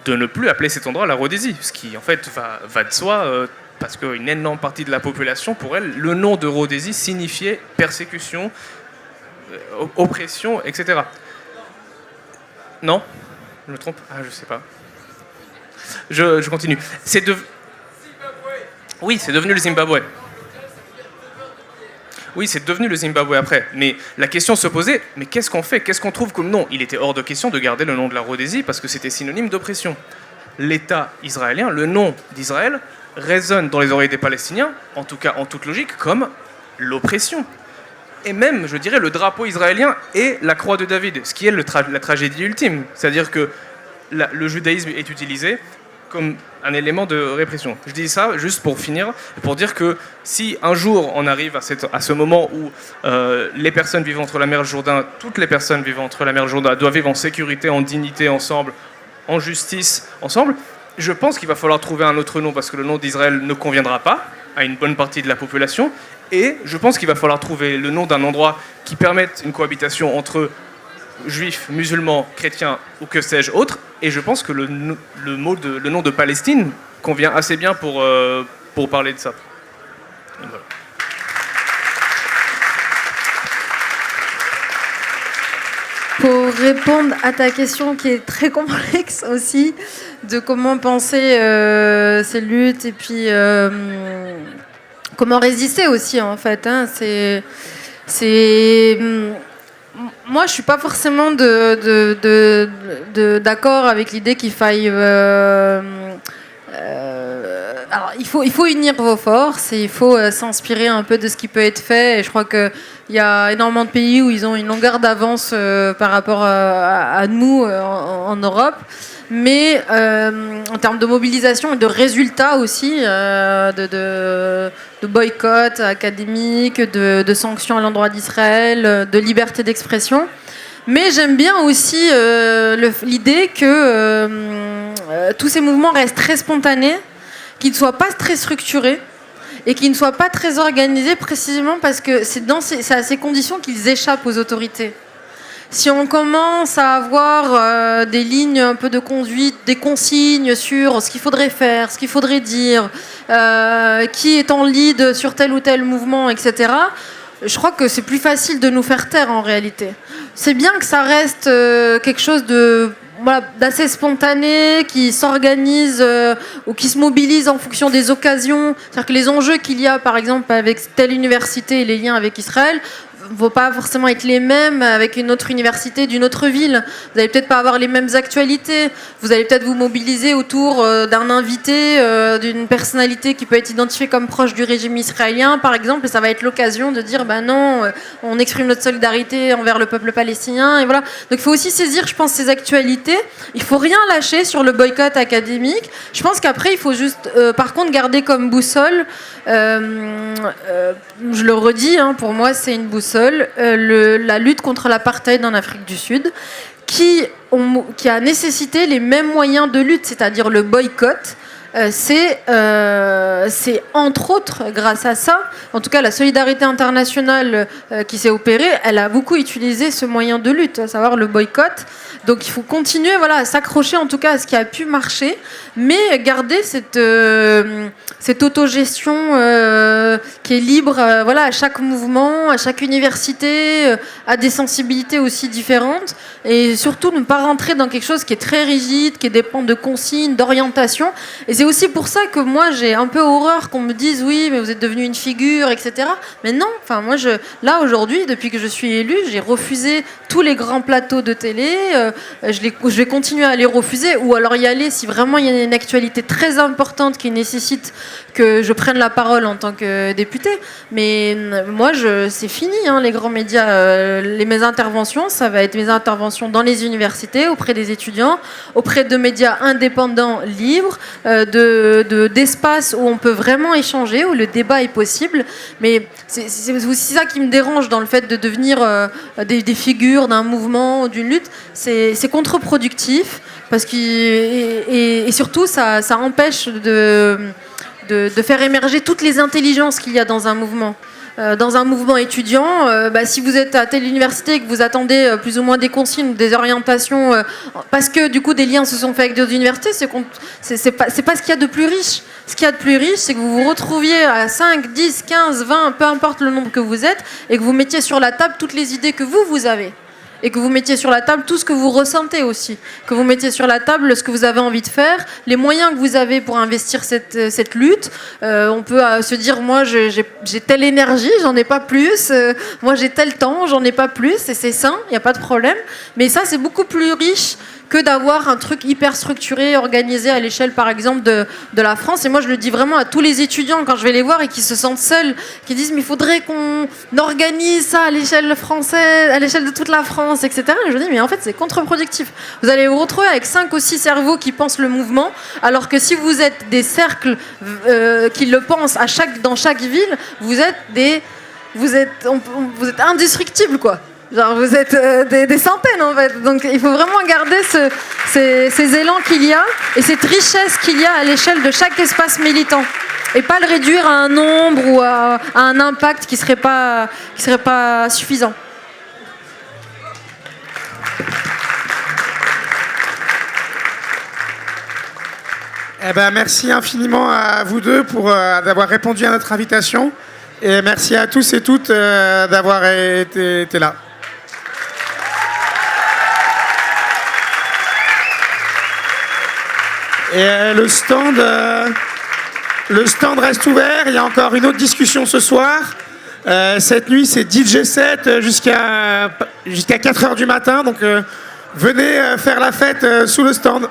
de ne plus appeler cet endroit la Rhodésie, ce qui en fait va de soi, parce qu'une énorme partie de la population, pour elle, le nom de Rhodésie signifiait persécution, oppression, etc. Non? Je me trompe? Ah, je sais pas. Je continue. Oui, c'est devenu le Zimbabwe. Oui, c'est devenu le Zimbabwe après. Mais la question se posait, mais qu'est-ce qu'on fait? Qu'est-ce qu'on trouve comme nom? Il était hors de question de garder le nom de la Rhodésie parce que c'était synonyme d'oppression. L'État israélien, le nom d'Israël, résonne dans les oreilles des Palestiniens, en tout cas en toute logique, comme l'oppression. Et même, je dirais, le drapeau israélien est la croix de David, ce qui est la tragédie ultime. C'est-à-dire que le judaïsme est utilisé comme un élément de répression. Je dis ça juste pour finir, pour dire que si un jour on arrive à ce moment où les personnes vivant entre la mer et le Jourdain, toutes les personnes vivant entre la mer et le Jourdain doivent vivre en sécurité, en dignité ensemble, en justice ensemble, je pense qu'il va falloir trouver un autre nom parce que le nom d'Israël ne conviendra pas à une bonne partie de la population. Et je pense qu'il va falloir trouver le nom d'un endroit qui permette une cohabitation entre juifs, musulmans, chrétiens ou que sais-je autre. Et je pense que le nom de Palestine convient assez bien pour parler de ça. Et voilà. Pour répondre à ta question qui est très complexe aussi, de comment penser ces luttes et puis comment résister aussi en fait. Hein, moi, je suis pas forcément d'accord avec l'idée qu'il faille. Alors, il faut unir vos forces et il faut s'inspirer un peu de ce qui peut être fait. Et je crois qu'il y a énormément de pays où ils ont une longueur d'avance par rapport à nous en Europe. Mais en termes de mobilisation et de résultats aussi, de boycott académique, de sanctions à l'endroit d'Israël, de liberté d'expression. Mais j'aime bien aussi l'idée que tous ces mouvements restent très spontanés, qu'ils ne soient pas très structurés et qu'ils ne soient pas très organisés précisément parce que c'est à ces conditions qu'ils échappent aux autorités. Si on commence à avoir des lignes un peu de conduite, des consignes sur ce qu'il faudrait faire, ce qu'il faudrait dire, qui est en lead sur tel ou tel mouvement, etc., je crois que c'est plus facile de nous faire taire en réalité. C'est bien que ça reste quelque chose d'assez spontané, qui s'organise ou qui se mobilise en fonction des occasions. C'est-à-dire que les enjeux qu'il y a, par exemple, avec telle université et les liens avec Israël, ne vont pas forcément être les mêmes avec une autre université d'une autre ville. Vous n'allez peut-être pas avoir les mêmes actualités. Vous allez peut-être vous mobiliser autour d'un invité, d'une personnalité qui peut être identifiée comme proche du régime israélien, par exemple, et ça va être l'occasion de dire non, on exprime notre solidarité envers le peuple palestinien, et voilà. Donc il faut aussi saisir, je pense, ces actualités. Il faut rien lâcher sur le boycott académique. Je pense qu'après, il faut juste, par contre, garder comme boussole, je le redis, pour moi, c'est une boussole, la lutte contre l'apartheid en Afrique du Sud, qui a nécessité les mêmes moyens de lutte, c'est-à-dire le boycott, c'est entre autres grâce à ça, en tout cas la solidarité internationale qui s'est opérée, elle a beaucoup utilisé ce moyen de lutte, à savoir le boycott. Donc il faut continuer à s'accrocher en tout cas à ce qui a pu marcher, mais garder cette autogestion qui est libre. À chaque mouvement, à chaque université, a des sensibilités aussi différentes, et surtout ne pas rentrer dans quelque chose qui est très rigide, qui dépend de consignes, d'orientation. Et c'est aussi pour ça que moi j'ai un peu horreur qu'on me dise oui mais vous êtes devenu une figure, etc. Mais non, moi là aujourd'hui, depuis que je suis élue, j'ai refusé tous les grands plateaux de télé. Je vais continuer à les refuser, ou alors y aller si vraiment il y a une actualité très importante qui nécessite que je prenne la parole en tant que députée. Mais moi, c'est fini, les grands médias. Mes interventions, ça va être mes interventions dans les universités, auprès des étudiants, auprès de médias indépendants, libres, d'espaces où on peut vraiment échanger, où le débat est possible. Mais c'est aussi ça qui me dérange dans le fait de devenir des figures d'un mouvement, d'une lutte. C'est contre-productif, parce et surtout, ça empêche de faire émerger toutes les intelligences qu'il y a dans un mouvement. Dans un mouvement étudiant, si vous êtes à telle université et que vous attendez plus ou moins des consignes, des orientations, parce que du coup des liens se sont faits avec d'autres universités, c'est pas ce qu'il y a de plus riche. Ce qu'il y a de plus riche, c'est que vous vous retrouviez à 5, 10, 15, 20, peu importe le nombre que vous êtes, et que vous mettiez sur la table toutes les idées que vous avez. Et que vous mettiez sur la table tout ce que vous ressentez aussi. Que vous mettiez sur la table ce que vous avez envie de faire, les moyens que vous avez pour investir cette lutte. On peut se dire, moi j'ai telle énergie, j'en ai pas plus. Moi j'ai tel temps, j'en ai pas plus. Et c'est sain, il n'y a pas de problème. Mais ça, c'est beaucoup plus riche que d'avoir un truc hyper structuré, organisé à l'échelle, par exemple, de la France. Et moi, je le dis vraiment à tous les étudiants quand je vais les voir et qui se sentent seuls, qui disent, mais il faudrait qu'on organise ça à l'échelle française, à l'échelle de toute la France, etc. Et je dis, mais en fait, c'est contre-productif. Vous allez vous retrouver avec 5 ou 6 cerveaux qui pensent le mouvement, alors que si vous êtes des cercles qui le pensent dans chaque ville, vous êtes indestructibles, quoi. Genre, vous êtes des centaines, en fait. Donc, il faut vraiment garder ces élans qu'il y a et cette richesse qu'il y a à l'échelle de chaque espace militant. Et pas le réduire à un nombre ou à un impact qui serait pas suffisant. Merci infiniment à vous deux d'avoir répondu à notre invitation. Et merci à tous et toutes d'avoir été là. Et le stand reste ouvert. Il y a encore une autre discussion ce soir. Cette nuit, c'est DJ set jusqu'à 4h du matin. Donc, venez faire la fête sous le stand.